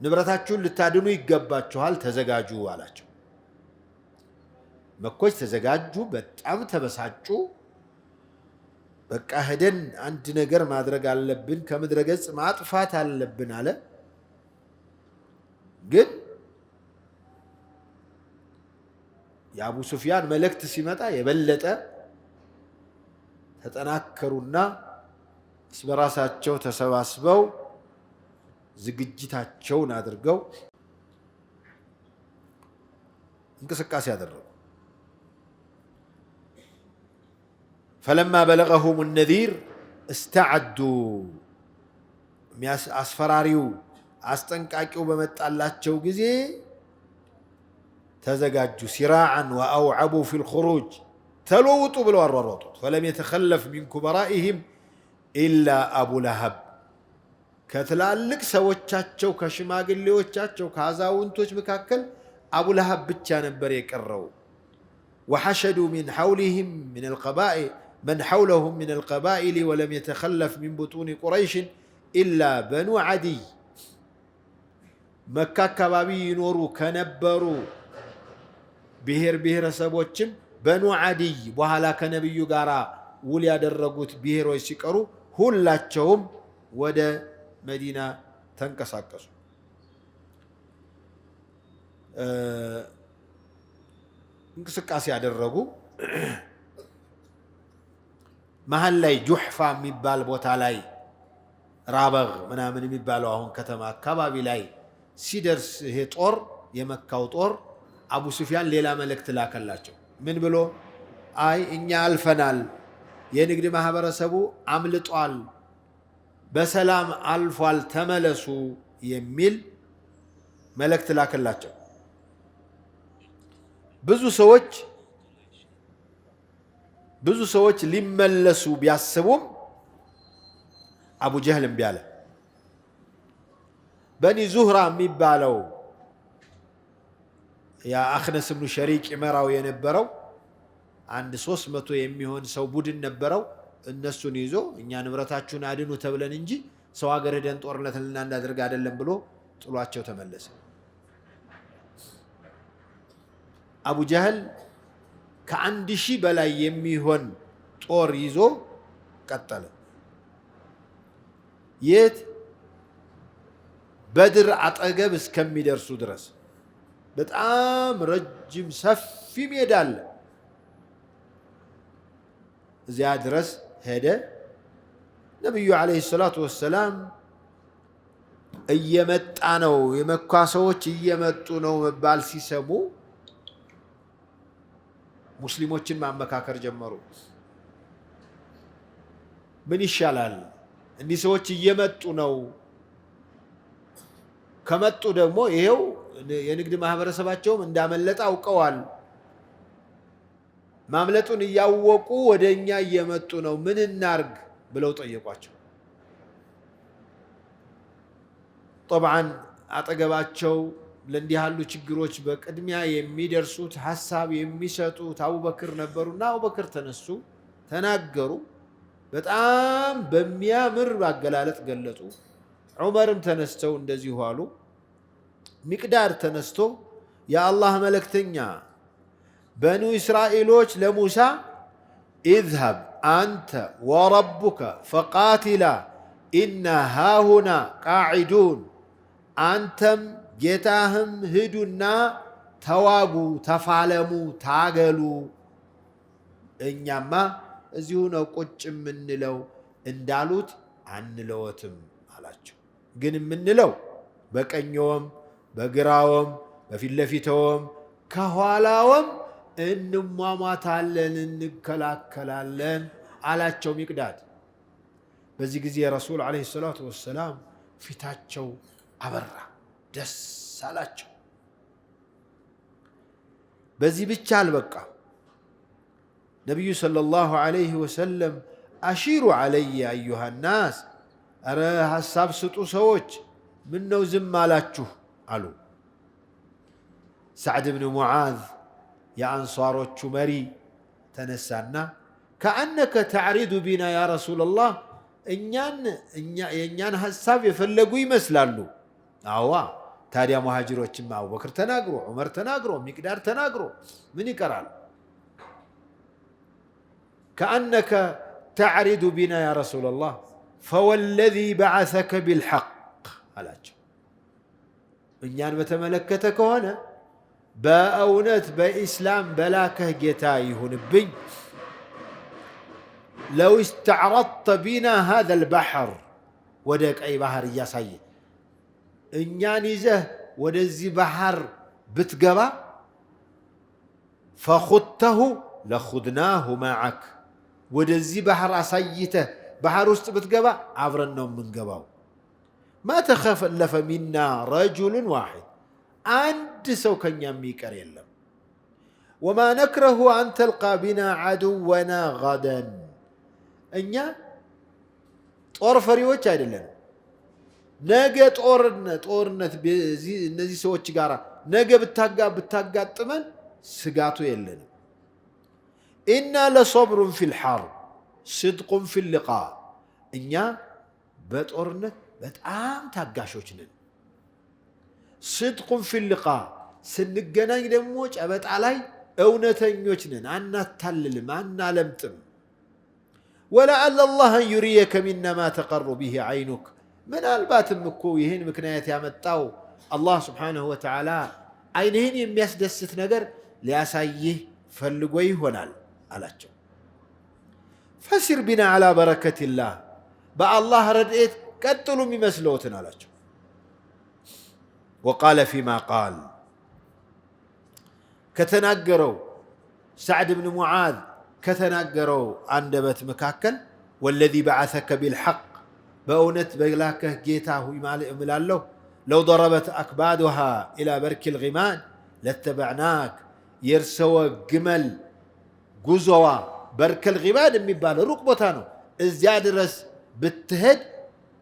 ንብረታችሁን ልታድኑ ይገባችኋል፣ ተዘጋጁ አላቸው። መኮች ተዘጋጁ። በጣም ተበሳጩ። በቃ ሄደን አንድ ነገር ማድረግ አለብን፣ ከምድረ ገጽ ማጥፋት አለብን አለ። ግን የአቡ ሱፊያን መልእክት ሲመጣ የበለጠ ተጠናከሩና በራሳቸው ተሰባስበው ዝግጅታቸውን አድርገው እንቅስቃሴ አደረጉ። فلما بلغهم النذير استعدوا አስፈራሪው አስጠንቃቂው በመጣላቸው ጊዜ ተዘጋጁ። ሲራعا وأوعبوا في الخروج ተለውጡ ብለው አሯሯጡት። فلم يتخلف من كبرائهم إلا أبو لهب ከትላልቅ ሰዎቻቸው ከሽማግሌዎቻቸው ከአዛውንቶች መካከል አቡ ለሀብ ብቻ ነበር የቀረው። وحشدوا من حولهم من القبائل من حولهم من القبائل ولم يتخلف من بطون قريش إلا بنو عدي መካ አካባቢ ይኖሩ ከነበሩ ብሔር ሰቦችም በኑ ዓዲይ በኋላ ከነብዩ ጋር ውል ያደረጉት ብሔሮች ሲቀሩ ሁላቸውም ወደ መዲና ተንቀሳቀሱ። እንቅስቃሴ ያደረጉ። መሀል ላይ ጁሕፋ የሚባል ቦታ ላይ ራበግ ምናምን የሚባለው አሁን ከተማ አካባቢ ላይ ሲደርስ ይሄ ጦር የመካው ጦር አቡ ሱፊያን ሌላ መልእክት ላከላቸው። ምን ብሎ? አይ እኛ አልፈናል፣ የንግድ ማህበረሰቡ አምልጧል፣ በሰላም አልፏል፣ ተመለሱ የሚል መልእክት ላከላቸው። ብዙ ሰዎች ሊመለሱ ቢያስቡም አቡ ጀህል እምቢ አለ። በኒ ዙህራ የሚባለው የአኽነስ ብኑ ሸሪቅ ይመራው የነበረው አንድ 300 የሚሆን ሰው ቡድን ነበረው። እነሱን ይዞ እኛ ንብረታችሁን አድኑ ተብለን እንጂ ሰው ሀገር ሄደን ጦርነት ልናደርግ አይደለም ብሎ ጥሏቸው ተመለሰ። አቡ ጀህል ከ1000 በላይ የሚሆን ጦር ይዞ ቀጠለ። የት? በድር አጠገብ እስከሚደርሱ ድረስ በጣም ረጅም ሰፊ ሜዳ አለ። እዚያ ድረስ ሄደ። ነብዩ አለይሂ ሰላቱ ወሰላም እየመጣ ነው፣ የመካ ሰዎች እየመጡ ነው መባል ሲሰሙ ሙስሊሞችን ማመካከር ጀመሩ። ምን ይሻላል? እኒህ ሰዎች እየመጡ ነው፣ ከመጡ ደግሞ ይሄው የንግድ ማህበረሰባቸውም እንዳመለጠ አውቀዋል። ማምለጡን እያወቁ ወደኛ እየመጡ ነው፣ ምን እናርግ ብለው ጠየቋቸው። ጠብዓን አጠገባቸው ለእንዲህ ያሉ ችግሮች በቅድሚያ የሚደርሱት ሐሳብ የሚሰጡት አቡበክር ነበሩና አቡበክር ተነሱ፣ ተናገሩ። በጣም በሚያምር አገላለጥ ገለጡ። ዑመርም ተነስተው እንደዚሁ አሉ። ሚቅዳድ ተነስቶ የአላህ መልእክተኛ በኑ እስራኤሎች ለሙሳ ኢዝሀብ አንተ ወረቡከ ፈቃቲላ ኢና ሃሁና ቃዒዱን፣ አንተም ጌታህም ሂዱና ተዋጉ፣ ተፋለሙ፣ ታገሉ፣ እኛማ እዚሁ ነው ቁጭ የምንለው እንዳሉት አንለወትም አላቸው። ግን የምንለው በቀኝዎም በግራዎም በፊት ለፊትዎም ከኋላዎም እንሟሟታለን፣ እንከላከላለን አላቸው ሚቅዳድ። በዚህ ጊዜ ረሱል ዓለይሂ ሰላቱ ወሰላም ፊታቸው አበራ፣ ደስ አላቸው። በዚህ ብቻ አልበቃ። ነቢዩ ሰለላሁ ዐለይሂ ወሰለም አሺሩ ዐለየ አዩሃ ናስ፣ እረ ሐሳብ ስጡ ሰዎች፣ ምን ነው ዝም አላችሁ አሉ። ሳዕድ ብን ሙዓዝ የአንሷሮቹ መሪ ተነሳና ከአነከ ተዕሪዱ ቢና ያ ረሱለላህ፣ የእኛን ሐሳብ የፈለጉ ይመስላሉ። አዋ ታዲያ ሙሃጅሮችም አቡበክር ተናግሮ፣ ዑመር ተናግሮ፣ ሚቅዳድ ተናግሮ ምን ይቀራል? ከአነከ ተዕሪዱ ቢና ያ ረሱለላህ ፈወለዚ በዓሰከ ቢልሐቅ አላቸው። እኛን በተመለከተ ከሆነ በእውነት በኢስላም በላከህ ጌታ ይሁንብኝ፣ ለው እስተዕረድተ ቢና ሃዘል ባሕር፣ ወደ ቀይ ባህር እያሳየ እኛን ይዘህ ወደዚህ ባህር ብትገባ፣ ፈኹድተሁ ለኹድናሁ መዐክ፣ ወደዚህ ባህር አሳይተህ ባህር ውስጥ ብትገባ አብረን ነው የምንገባው። ማ ተኸለፈ ሚና ረጁሉን ዋሒድ፣ አንድ ሰው ከኛ የሚቀር የለም። ወማ ነክረሁ አን ተልቃ ቢና ዐዱወና ገደን፣ እኛ ጦር ፈሪዎች አይደለንም። ነገ ጦርነት እነዚህ ሰዎች ጋር ነገ ብታጋጥመን ስጋቱ የለንም። ኢና ለሶብሩን ፊል ሐርብ ስድቁን ፊል ሊቃ፣ እኛ በጦርነት በጣም ታጋሾች ነን። ስድቁን ፊል ሊቃ፣ ስንገናኝ ደግሞ ጨበጣ ላይ እውነተኞች ነን፣ አናታልልም፣ አናለምጥም። ወለዐለ አላህ አን ዩሪየከ ሚና ማ ተቀሩ ቢሂ ዐይኑክ፣ ምናልባትም እኮ ይህን ምክንያት ያመጣው አላህ ስብሓነሁ ወተዓላ ዓይንህን የሚያስደስት ነገር ሊያሳይህ ፈልጎ ይሆናል አላቸው። ፈሲር ቢና ዐላ በረከቲላህ፣ በአላህ ረድኤት ቀጥሉ የሚመስለውትን አላቸው። ወቃለ ፊማ ቃል፣ ከተናገረው ሳዕድ ብን ሙዓዝ ከተናገረው አንደበት መካከል ወለዚ በዓሰከ ቢልሐቅ፣ በእውነት በላከህ ጌታ ሁይ እምላለሁ፣ ለው ደረበት አክባዱሃ ኢላ በርኪል ጊማን ለተበዕናክ፣ የእርሰወ ግመል ጉዞዋ በርከል ጊማን የሚባል ሩቅ ቦታ ነው፣ እዚያ ድረስ ብትሄድ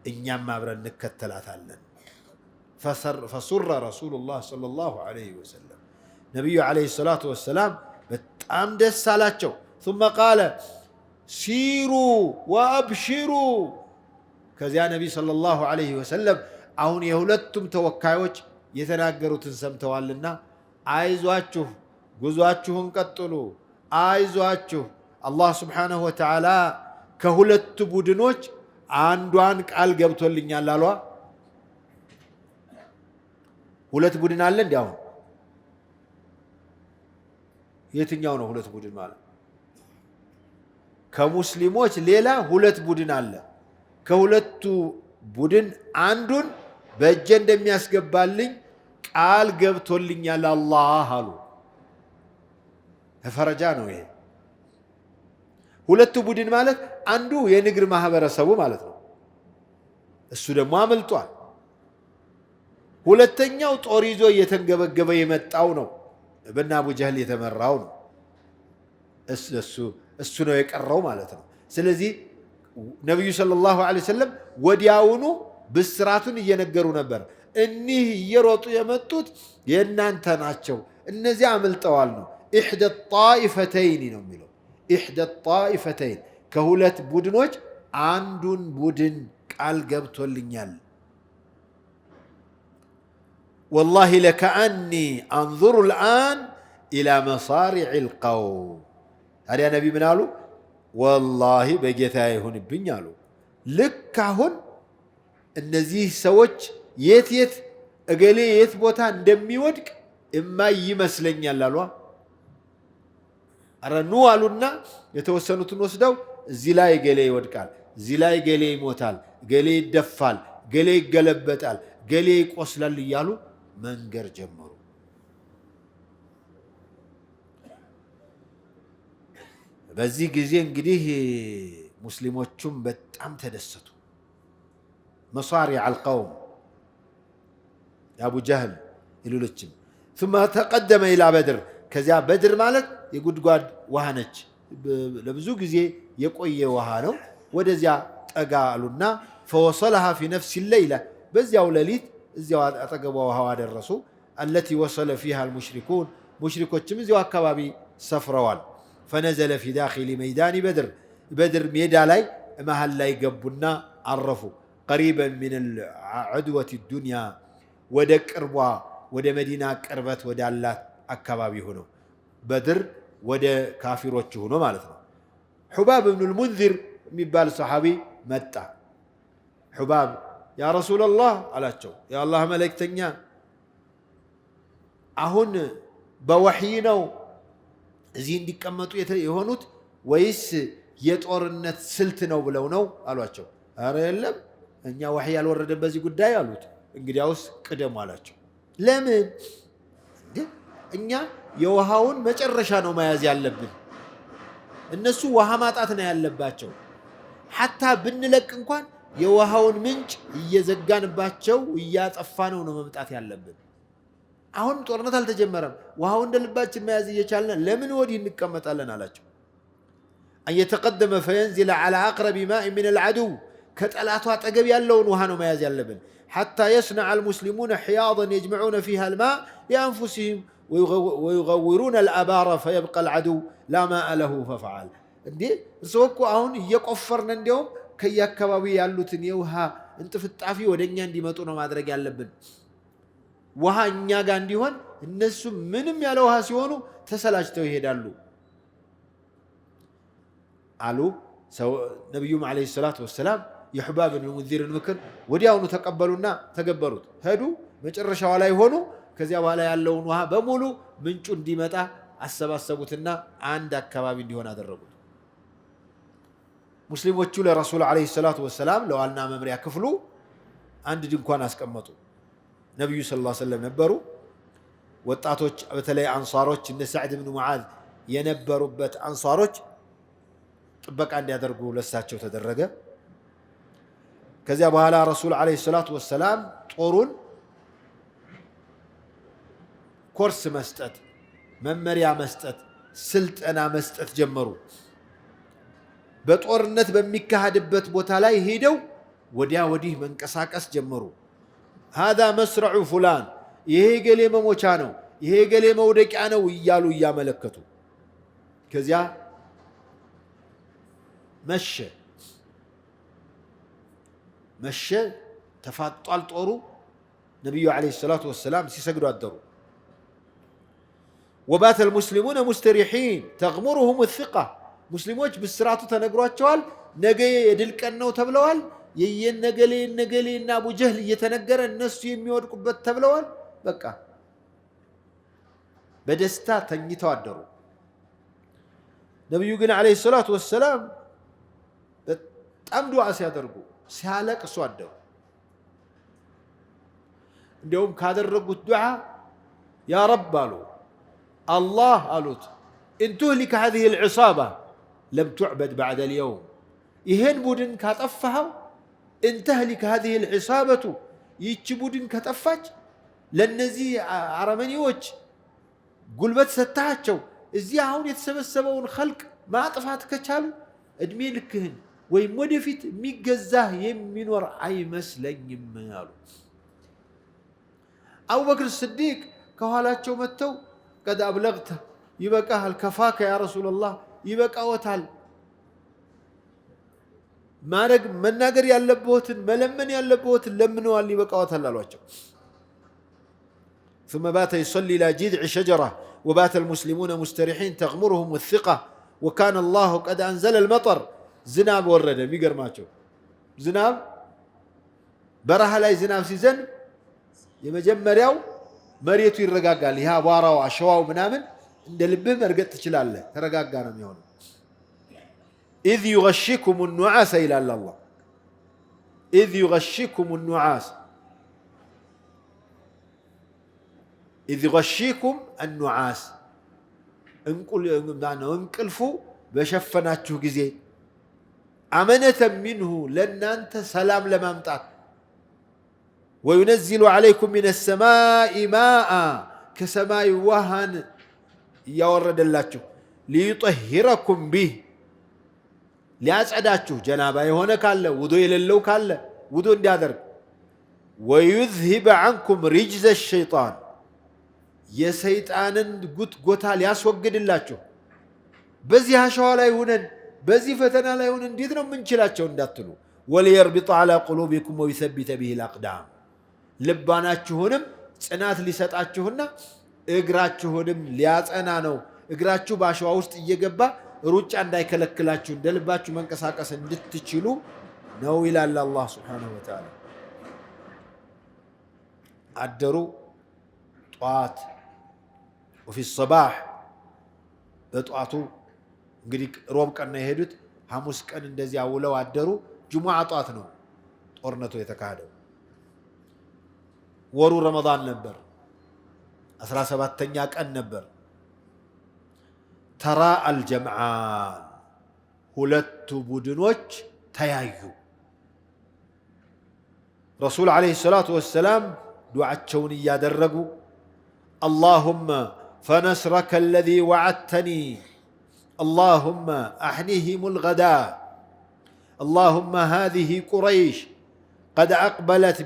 እኛም አብረን እንከተላታለን። ፈሱረ ረሱሉላህ ሰለላሁ ዐለይሂ ወሰለም፣ ነቢዩ ዐለይሂ ሰላቱ ወሰላም በጣም ደስ አላቸው። ثم ቃለ ሲሩ ወአብሽሩ፣ ከዚያ ነቢይ ሰለላሁ ዐለይሂ ወሰለም አሁን የሁለቱም ተወካዮች የተናገሩትን ሰምተዋልና አይዟችሁ፣ ጉዟችሁን ቀጥሉ፣ አይዟችሁ፣ አላህ ስብሓነሁ ወተዓላ ከሁለቱ ቡድኖች አንዷን ቃል ገብቶልኛል አሏ። ሁለት ቡድን አለ እንዲ? አሁን የትኛው ነው ሁለት ቡድን ማለት? ከሙስሊሞች ሌላ ሁለት ቡድን አለ። ከሁለቱ ቡድን አንዱን በእጄ እንደሚያስገባልኝ ቃል ገብቶልኛል አላህ አሉ። ፈረጃ ነው ይሄ። ሁለቱ ቡድን ማለት አንዱ የንግድ ማህበረሰቡ ማለት ነው፣ እሱ ደግሞ አመልጧል። ሁለተኛው ጦር ይዞ እየተንገበገበ የመጣው ነው፣ በእነ አቡ ጀህል የተመራው ነው። እሱ ነው የቀረው ማለት ነው። ስለዚህ ነቢዩ ሰለላሁ ዐለይሂ ወሰለም ወዲያውኑ ብስራቱን እየነገሩ ነበር። እኒህ እየሮጡ የመጡት የእናንተ ናቸው፣ እነዚያ አመልጠዋል ነው። ኢሕደ ጣኢፈተይን ነው የሚለው። ኢሕደ ጣኢፈተይን ከሁለት ቡድኖች አንዱን ቡድን ቃል ገብቶልኛል። ወላሂ ለከአኒ አንዙሩ ልአን ኢላ መሳሪዕ ልቀውም። ታዲያ ነቢ ምን አሉ? ወላሂ በጌታ ይሁንብኝ አሉ፣ ልክ አሁን እነዚህ ሰዎች የት እገሌ የት ቦታ እንደሚወድቅ እማይ ይመስለኛል አሏ። ኧረ ኑ አሉና የተወሰኑትን ወስደው እዚህ ላይ ገሌ ይወድቃል፣ እዚህ ላይ ገሌ ይሞታል፣ ገሌ ይደፋል፣ ገሌ ይገለበጣል፣ ገሌ ይቆስላል እያሉ መንገር ጀመሩ። በዚህ ጊዜ እንግዲህ ሙስሊሞቹም በጣም ተደሰቱ። መሳሪዕ አልቀውም የአቡ ጀህል የሌሎችም ثم تقدم الى بدر ከዚያ በድር ማለት የጉድጓድ ውሃ ነች ለብዙ ጊዜ የቆየ ውሃ ነው ወደዚያ ጠጋ አሉና فوصلها في نفس الليله በዚያው ሌሊት እዚያው አጠገቧ ውሃው አደረሱ التي وصل فيها المشركون مشركዎችም እዚያው አካባቢ ሰፍረዋል فنزل في داخل ميدان بدر ሜዳ ላይ መሃል ላይ ገቡና አረፉ قريبا من العدوة الدنيا ወደ ቅርቧ ወደ መዲና ቅርበት ወዳላት አካባቢ ሆኖ በድር ወደ ካፊሮች ሆኖ ማለት ነው ሑባብ ኢብኑ አልሙንዚር የሚባል ሰሃቢ መጣ ሑባብ ያ ረሱላህ አላቸው ያ አላህ መልእክተኛ አሁን በወህይ ነው እዚህ እንዲቀመጡ የሆኑት ወይስ የጦርነት ስልት ነው ብለው ነው አሏቸው አረ የለም እኛ ወህይ ያልወረደን በዚህ ጉዳይ አሉት እንግዲያውስ ቅደሙ አላቸው ለምን እኛ የውሃውን መጨረሻ ነው መያዝ ያለብን እነሱ ውሃ ማጣት ነው ያለባቸው حتى ብንለቅ እንኳን የውሃውን ምንጭ እየዘጋንባቸው እያጠፋ ነው መምጣት ያለብን አሁን ጦርነት አልተጀመረም ውሃው እንደልባችን መያዝ እየቻልን ለምን ወዲህ እንቀመጣለን አላቸው أن يتقدم فينزل على أقرب ماء من العدو كتلاتو أتقب يالون وهانو ما يزيالبن حتى يصنع المسلمون حياضا يجمعون فيها الماء لأنفسهم ويغورون الأبار فيبقى العدو لا ماء له ففعل دي سوكو أهون يقفرنا اليوم كي يكبابي يالوتن يوها انت في التعفي ودنيا دي ماتونا ما درق يالبن وها نياغان ديوان الناس منم يالوها سيوانو تسلاجتو يهدالو قالوا نبيهم عليه الصلاة والسلام يحباب بن المنذر المكر ودياونو تقبلونا تقبلوت هادو مጨረሻው ላይ ሆኖ ከዚያ በኋላ ያለውን ውሃ በሙሉ ምንጩ እንዲመጣ አሰባሰቡትና አንድ አካባቢ እንዲሆን አደረጉት ሙስሊሞቹ ለረሱል አለይሂ ሰላቱ ወሰለም ለዋልና መምሪያ ክፍሉ አንድ ድንኳን አስቀመጡ ነብዩ ሰለላሁ ዐለይሂ ወሰለም ነበሩ ወጣቶች በተለይ አንሳሮች እነ ሰዕድ ኢብኑ ሙዓዝ የነበሩበት አንሳሮች ጥበቃ እንዲያደርጉ ለሳቸው ተደረገ ከዚያ በኋላ ረሱል አለይሂ ሰላቱ ወሰለም ጦሩን ኮርስ መስጠት መመሪያ መስጠት ስልጠና መስጠት ጀመሩ በጦርነት በሚካሄድበት ቦታ ላይ ሄደው ወዲያ ወዲህ መንቀሳቀስ ጀመሩ هذا مسرع فلان ይሄ ገሌ መሞቻ ነው ይሄ ገሌ መውደቂያ ነው እያሉ እያመለከቱ ከዚያ مشى تفاطل طورو نبي عليه الصلاة والسلام سيسجدوا الدرو وبات المسلمون مستريحين تغمرهم الثقة مسلموش بالسرعة تنقراتشوال نجي يدلك أنه تبلوال يين نقلي إن أبو جهل يتنقر الناس يميود قبة تبلوال بقى بدستا تنجتوا الدرو نبي عليه الصلاة والسلام በጣም ዱዓ ሲያደርጉ ሲያለቅሱ አደሩ እንደውም ካደረጉት ዱዓ ያ ረብ አሉ አላህ አሉት እንቱህሊክ هذه العصابة لم تعبد بعد اليوم ይሄን ቡድን ካጠፋው እንተህሊክ هذه العصابة ይህች ቡድን ከጠፋች ለነዚህ አረመኔዎች ጉልበት ሰጣቸው እዚህ አሁን የተሰበሰበውን خلق ማጥፋት ከቻሉ እድሜ ልክህን ወይም ወደፊት የሚገዛህ የሚኖር አይመስለኝም አሉ አቡበክር ስዲቅ ከኋላቸው መተው قد أبلغت يبقى الكفاك يا رسول الله يبقى وتعال ማረግ መናገር ያለበትን መለመን ያለበትን ለምነዋል يبقى وتعال አሏቸው ثم بات يصلي إلى جذع شجرة وبات المسلمون مستريحين تغمرهم الثقة وكان الله قد أنزل المطر ዝናብ ወረደ የሚገርማቸው ዝናብ በረሃ ላይ ዝናብ ሲዘን የመጀመሪያው መሬቱ ይረጋጋል ይሄ አቧራው አሸዋው ምናምን እንደ ልብህ መርገጥ ትችላለህ ተረጋጋ ነው የሚሆነው إذ يغشكم النعاس إلى الله إذ يغشكم النعاس إذ يغشكم النعاس እንቅልፉ በሸፈናችሁ ጊዜ أمنة منه لأن أنت سلام لمامطات وينزل عليكم من السماء ماء كسماء وهن يورد الله ليطهركم به ليسعداችሁ ጀናባ የሆነ ካለ ውዱ የሌለው ካለ ውዱ እንዲያደርግ ويذهب عنكم رجز الشيطان የሰይጣንን ጉትጎታ ሊያስወግድላችሁ በዚህ አሸዋ ላይ ሆነን በዚህ ፈተና ላይ ሆነን እንዴት ነው የምንችላቸው እንዳትሉ وليربط على قلوبكم ويثبت به الأقدام ልባናችሁንም ጽናት ሊሰጣችሁና እግራችሁንም ሊያጸና ነው እግራችሁ ባሸዋ ውስጥ እየገባ ሩጫ እንዳይከለክላችሁ እንደልባችሁ መንቀሳቀስ እንድትችሉ ነው ይላል አላህ Subhanahu Wa Ta'ala አደሩ ጧት وفي الصباح በጧቱ እንግዲህ ሮብ ቀን ነው የሄዱት ሐሙስ ቀን እንደዚህ አውለው አደሩ ጁሙዓ ጧት ነው ጦርነቱ የተካሄደው ወሩ ረመዳን ነበር 17ኛ ቀን ነበር ተራ አልጀምዓን ሁለቱ ቡድኖች ተያዩ ረሱል አለይሂ ሰላቱ ወሰላም ዱዓቸውን እያደረጉ اللهم فنصرك الذي وعدتني اللهم أحنهم الغداء اللهم هذه قريش قد أقبلت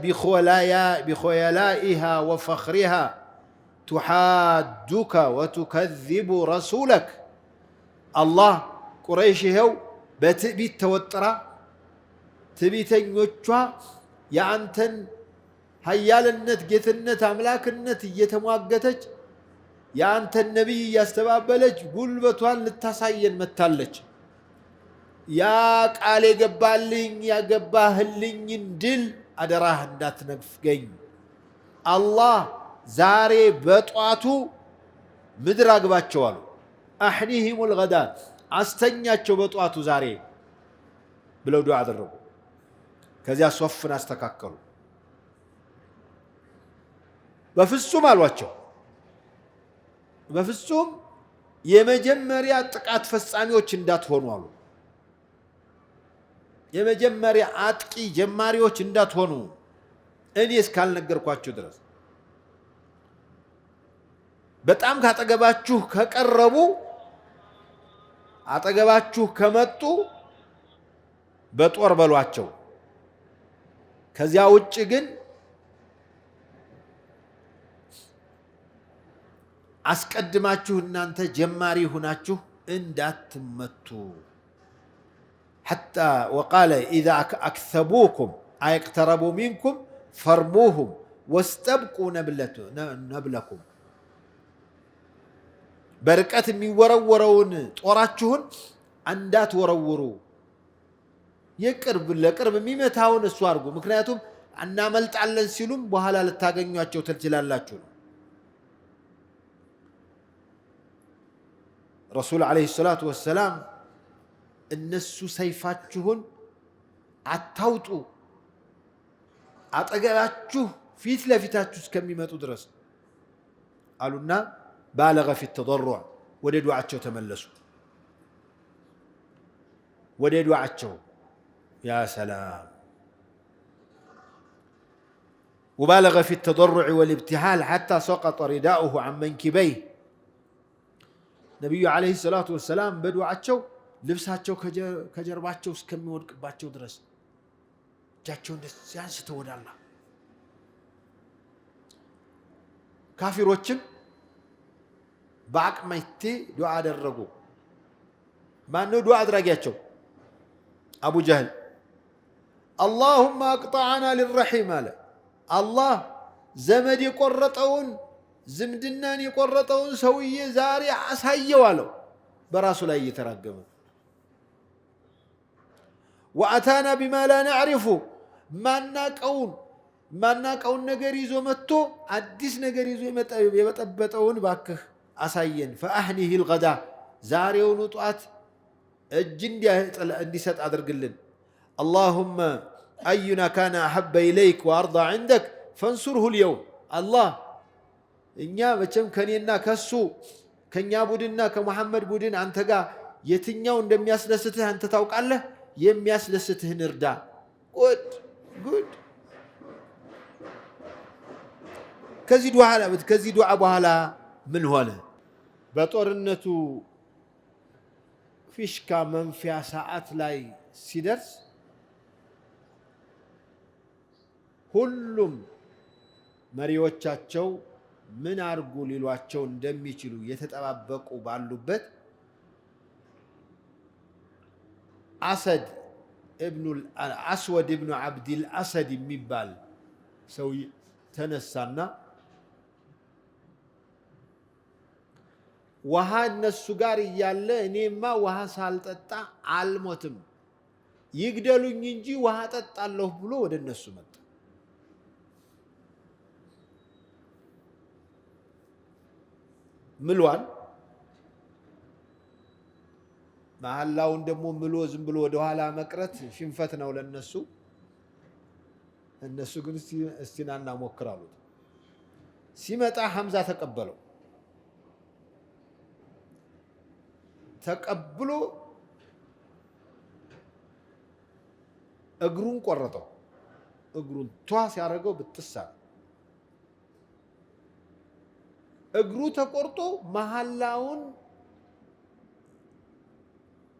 بخيلائها وفخرها تحادك وتكذب رسولك الله قريش هو بتبيت توترا تبيتن يوچوا يانتن هيالنت جتنت املاكنت እየተሟገተች ያንተን ነብይ ያስተባበለች ጉልበቷን ልታሳየን መታለች ያ ቃል የገባልኝ ያገባህልኝ ድል አደራህ እንዳትነፍገኝ አላህ ዛሬ በጧቱ ምድር አግባቸው አሉ احنهم الغداء አስተኛቸው በጧቱ ዛሬ ብለው ዱዓ አደረጉ ከዚያ ሶፍን አስተካከሉ በፍጹም አሏቸው በፍጹም የመጀመሪያ ጥቃት ፈጻሚዎች እንዳትሆኑ አሉ የመጀመሪያ አጥቂ ጀማሪዎች እንዳትሆኑ እኔ እስካልነገርኳችሁ ድረስ በጣም ካጠገባችሁ ከቀረቡ አጠገባችሁ ከመጡ በጦር በሏቸው ከዚያ ውጭ ግን አስቀድማችሁ እናንተ ጀማሪ ሆናችሁ እንዳትመቱ حتى وقال إذا أكثبوكم أي اقتربوا منكم فرموهم واستبقوا نبلكم بركات من ورورون ጦራችሁን አንዳት ወረውሩ የቅርብ ለቅርብ የሚመታውን እሱ አድርጉ ምክንያቱም እናመልጣለን ሲሉም በኋላ ልታገኙአቸው ትችላላችሁ ረሱል አለይሂ ሰላቱ ወሰላም እነሱ ሰይፋችሁን አታውጡ አጠገባችሁ ፊት ለፊታችሁ እስከሚመጡ ድረስ አሉና ባለገ في التضرع ወደ ዱዓቸው ተመለሱ ወደ ዱዓቸው يا سلام وبالغ في التضرع والابتهال حتى سقط رداؤه عن منكبيه ነብዩ አለይሂ ሰላቱ ወሰላም በዱዓቸው ልብሳቸው ከጀርባቸው እስከሚወድቅባቸው ድረስ እጃቸውን እንደዚህ አንስተው ወደ አላህ ካፊሮችም በአቅማይቴ ዱዓ አደረጉ ማነው ዱዓ አድራጊያቸው አቡ ጀህል اللهم اقطعنا للرحم አለ አላህ ዘመድ የቆረጠውን ዝምድናን የቆረጠውን ሰውዬ ዛሬ አሳየው አለው በራሱ ላይ እየተራገመ واتانا بما لا نعرف ማናቀውን ነገር ይዞ መጥቶ አዲስ ነገር ይዞ የመጠበጠውን ባክህ አሳየን فاحنه الغداء ዛሬውን ጧት እጅ እንዲሰጥ አድርግልን اللهم اينا كان احب اليك وارضى عندك فانصره اليوم الله እኛ መቼም ከኔና ከሱ ከኛ ቡድንና ከመሐመድ ቡድን አንተ ጋር የትኛው እንደሚያስደስትህ አንተ ታውቃለህ የሚያስደስትህን እርዳ ጉድ ከዚህ ዱዓ በኋላ ምን ሆነ? በጦርነቱ ፊሽካ መንፊያ ሰዓት ላይ ሲደርስ ሁሉም መሪዎቻቸው ምን አርጉ ሊሏቸው እንደሚችሉ የተጠባበቁ ባሉበት አስወድ ኢብኑ አብዲል አሰድ የሚባል ሰው ተነሳና ውሃ እነሱ ጋር እያለ እኔማ ውሃ ሳልጠጣ አልሞትም ይግደሉኝ እንጂ ውሃ ጠጣለሁ ብሎ ወደ እነሱ መጣ። ምሏል። መሐላውን ደግሞ ምሎ ዝም ብሎ ወደ ኋላ መቅረት ሽንፈት ነው ለነሱ። እነሱ ግን እስቲናና ሞክራሉት። ሲመጣ ሐምዛ ተቀበለው። ተቀብሎ እግሩን ቆረጠው። እግሩን ሲያደርገው ብትሳ እግሩ ተቆርጦ መሐላውን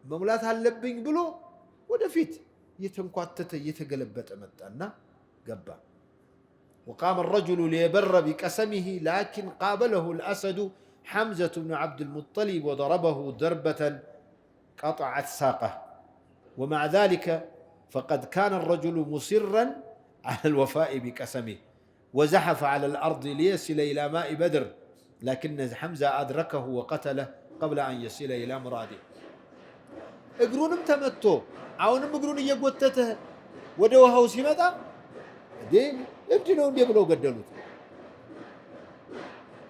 መሙላት አለብኝ ብሎ ወደፊት እየተንኳተተ እየተገለበጠ መጣና ገባ። وقام الرجل ليبر بقسمه لكن قابله الأسد حمزة بن عبد المطلب وضربه ضربة قطعت ساقه. ومع ذلك فقد كان الرجل مصرا على الوفاء بقسمه وزحف على الأرض ليصل إلى ماء بدر، لكن حمزة أدركه وقتله قبل أن يصل إلى مراده. እግሩንም ተመቶ አሁንም እግሩን እየጎተተ ወደ ውሃው ሲመጣ እብድ ነው እንዴ ብለው ገደሉት።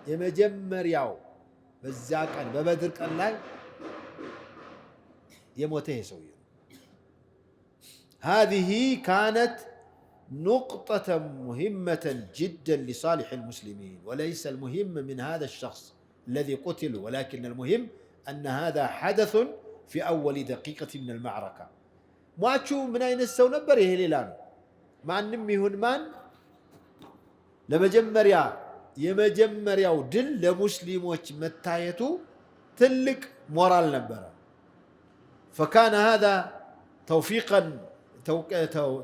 የመጀመሪያው በዛ ቀን በበድር ቀን ላይ የሞተ ሰውዬ هذه كانت نقطة مهمة جدا لصالح المسلمين، وليس المهم من هذا الشخص الذي قتل، ولكن المهم أن هذا حدث في أول دقيقة من المعركة. ሟቹ ምን አይነት ሰው ነበር? ይሄ ሌላ ነው። ማንም ይሁን ማን የመጀመሪያው ድል ለሙስሊሞች መታየቱ ትልቅ ሞራል ነበረ። فكان هذا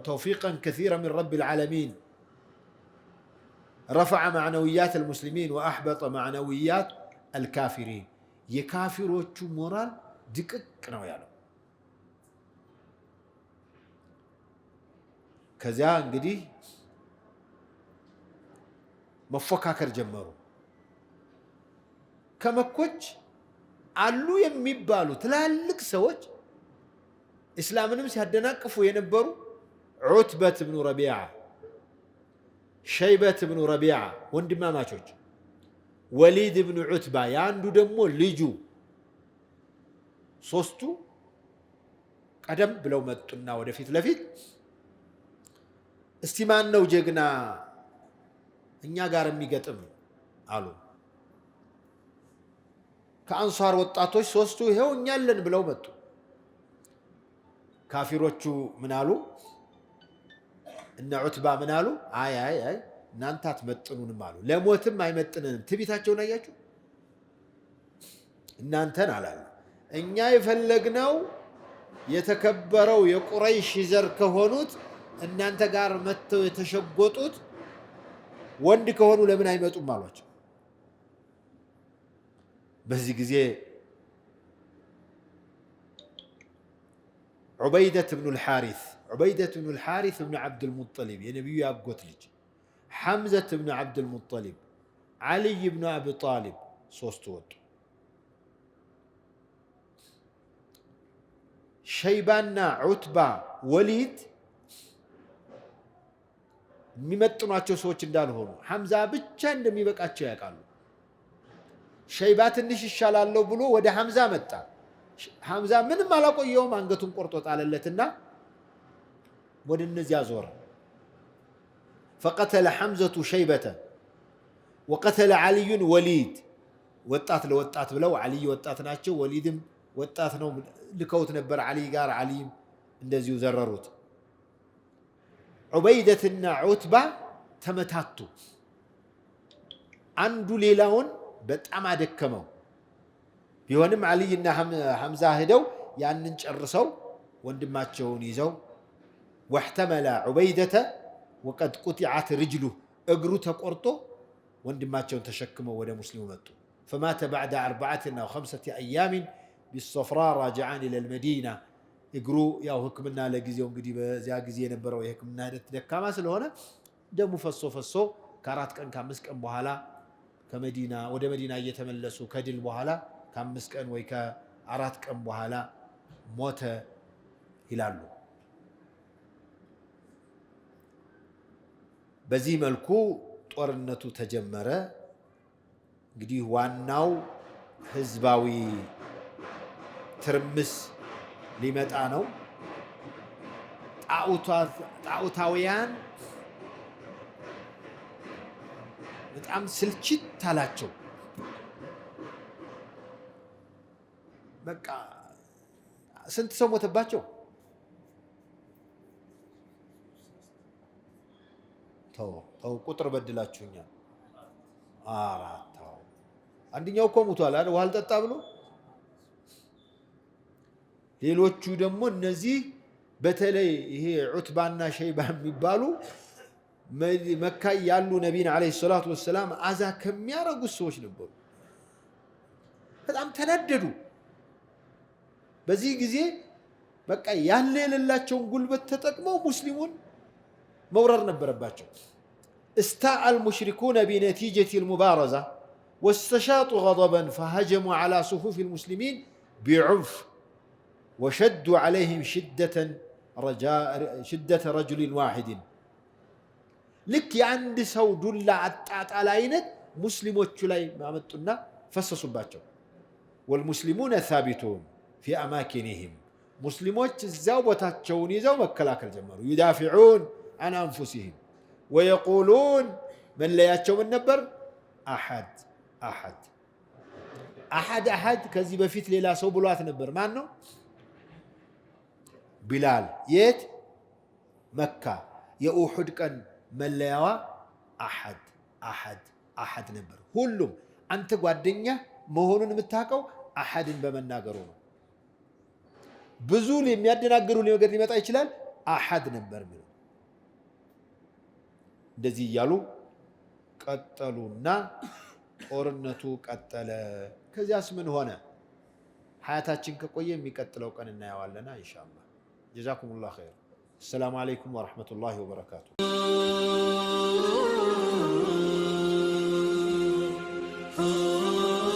توفيقا كثيرا من رب العالمين، رفع معنويات المسلمين وأحبط معنويات الكافرين. የካፊሮቹ ሞራል ድቅቅ ነው ያለው። ከዚያ እንግዲህ መፎካከር ጀመሩ። ከመኮች አሉ የሚባሉ ትላልቅ ሰዎች እስላምንም ሲያደናቅፉ የነበሩ ዑትበት ብኑ ረቢዓ፣ ሸይበት ብኑ ረቢዓ ወንድማማቾች፣ ወሊድ ብኑ ዑትባ ያንዱ ደግሞ ልጁ፣ ሶስቱ ቀደም ብለው መጡና ወደፊት ለፊት እስቲ ማን ነው ጀግና እኛ ጋር የሚገጥም አሉ። ከአንሷር ወጣቶች ሶስቱ ይሄው እኛለን ብለው መጡ። ካፊሮቹ ምን አሉ? እነ ዑትባ ምን አሉ? አይ እናንተ አትመጥኑንም አሉ። ለሞትም አይመጥንንም። ትቢታቸውን አያችሁ? እናንተን አላሉ። እኛ የፈለግነው የተከበረው የቁረይሽ ዘር ከሆኑት እናንተ ጋር መጥተው የተሸጎጡት ወንድ ከሆኑ ለምን አይመጡም አሏቸው። በዚህ ጊዜ ዑበይደት ብኑ ልሓሪስ ብኑ ዓብድልሙጠሊብ የነቢዩ ያጎት ልጅ፣ ሐምዘት ብኑ ዓብድልሙጠሊብ፣ ዓልይ ብኑ አቢ ጣሊብ ሶስቱ ወጡ። ሸይባና ዑትባ፣ ወሊድ የሚመጥኗቸው ሰዎች እንዳልሆኑ ሐምዛ ብቻ እንደሚበቃቸው ያውቃሉ። ሸይባ ትንሽ ይሻላለሁ ብሎ ወደ ሐምዛ መጣ። ሐምዛ ምንም አላቆየውም፣ አንገቱን ቆርጦ ጣለለትና ወደ እነዚያ ዞረ። ፈቀተለ ሐምዘቱ ሸይበተ ወቀተለ ዓልዩን ወሊድ። ወጣት ለወጣት ብለው ዓልይ ወጣት ናቸው፣ ወሊድም ወጣት ነው፣ ልከውት ነበር ዓልይ ጋር። ዓልይም እንደዚሁ ዘረሩት። ዑበይደትና ዑትባ ተመታቱ። አንዱ ሌላውን በጣም አደከመው ቢሆንም አልይና ሐምዛ ሄደው ያንን ጨርሰው ወንድማቸውን ይዘው واحتمل عبيدة وقد قطعت رجله እግሩ ተቆርጦ ወንድማቸውን ተሸክመው ወደ ሙስሊሙ መጡ فمات بعد 4 أو 5 أيام بالصفراء راجعان إلى المدينة እግሩ ያው ህክምና ለጊዜው እንግዲህ በዚያ ጊዜ የነበረው የህክምና ሂደት ደካማ ስለሆነ ደሙ ፈሶ ከ4 ቀን ከ5 ቀን በኋላ ከመዲና ወደ መዲና እየተመለሱ ከድል በኋላ ከ5 ቀን ወይ ከ4 ቀን በኋላ ሞተ ይላሉ በዚህ መልኩ ጦርነቱ ተጀመረ እንግዲህ ዋናው ህዝባዊ ትርምስ ሊመጣ ነው ጣዖታውያን በጣም ስልችት አላቸው በቃ ስንት ሰው ሞተባቸው ተው ቁጥር በድላችሁኛል 4 አንደኛው እኮ ሞቷል አይደል ውሃ አልጠጣ ብሎ ሌሎቹ ደግሞ እነዚህ በተለይ ይሄ ዑትባና ሸይባ የሚባሉ መካ ያሉ ነብዩን አለይሂ ሰላቱ ወሰለም አዛ ከሚያረጉ ሰዎች ነበሩ በጣም ተናደዱ በዚህ ጊዜ በቃ ያለ የሌላቸውን ጉልበት ተጠቅመው ሙስሊሙን مورر نبرباتشو استاء المشركون بنتيجة المبارزة واستشاطوا غضبا فهجموا على صفوف المسلمين بعنف وشدوا عليهم شدة رجل واحد لك عند سود الله على عينك مسلموቹ ላይ ማመጡና ፈሰሱባቸው والمسلمون ثابتون في أماكنهم مسلموች እዛው ቦታቸውን ይዘው መከላከል ጀመሩ يدافعون عن أنفسهم ويقولون من لا يتشو من نبر أحد كذي بفيت ليلا سو بلوات نبر ما أنه بلال يت مكة يأوحد كان من لا يوا أحد نبر كلهم أنت قادنيا مهونون متاكو أحد بمن ناقرون بزول يميادنا قرون يمقر لمتا يشلال أحد نبر منه እንደዚህ ያሉ ቀጠሉና ጦርነቱ ቀጠለ ከዚያስ ምን ሆነ ሐያታችን ከቆየ የሚቀጥለው ቀን እናያዋለና ኢንሻአላህ ጀዛኩሙላህ ኸይር السلام عليكم ورحمة الله وبركاته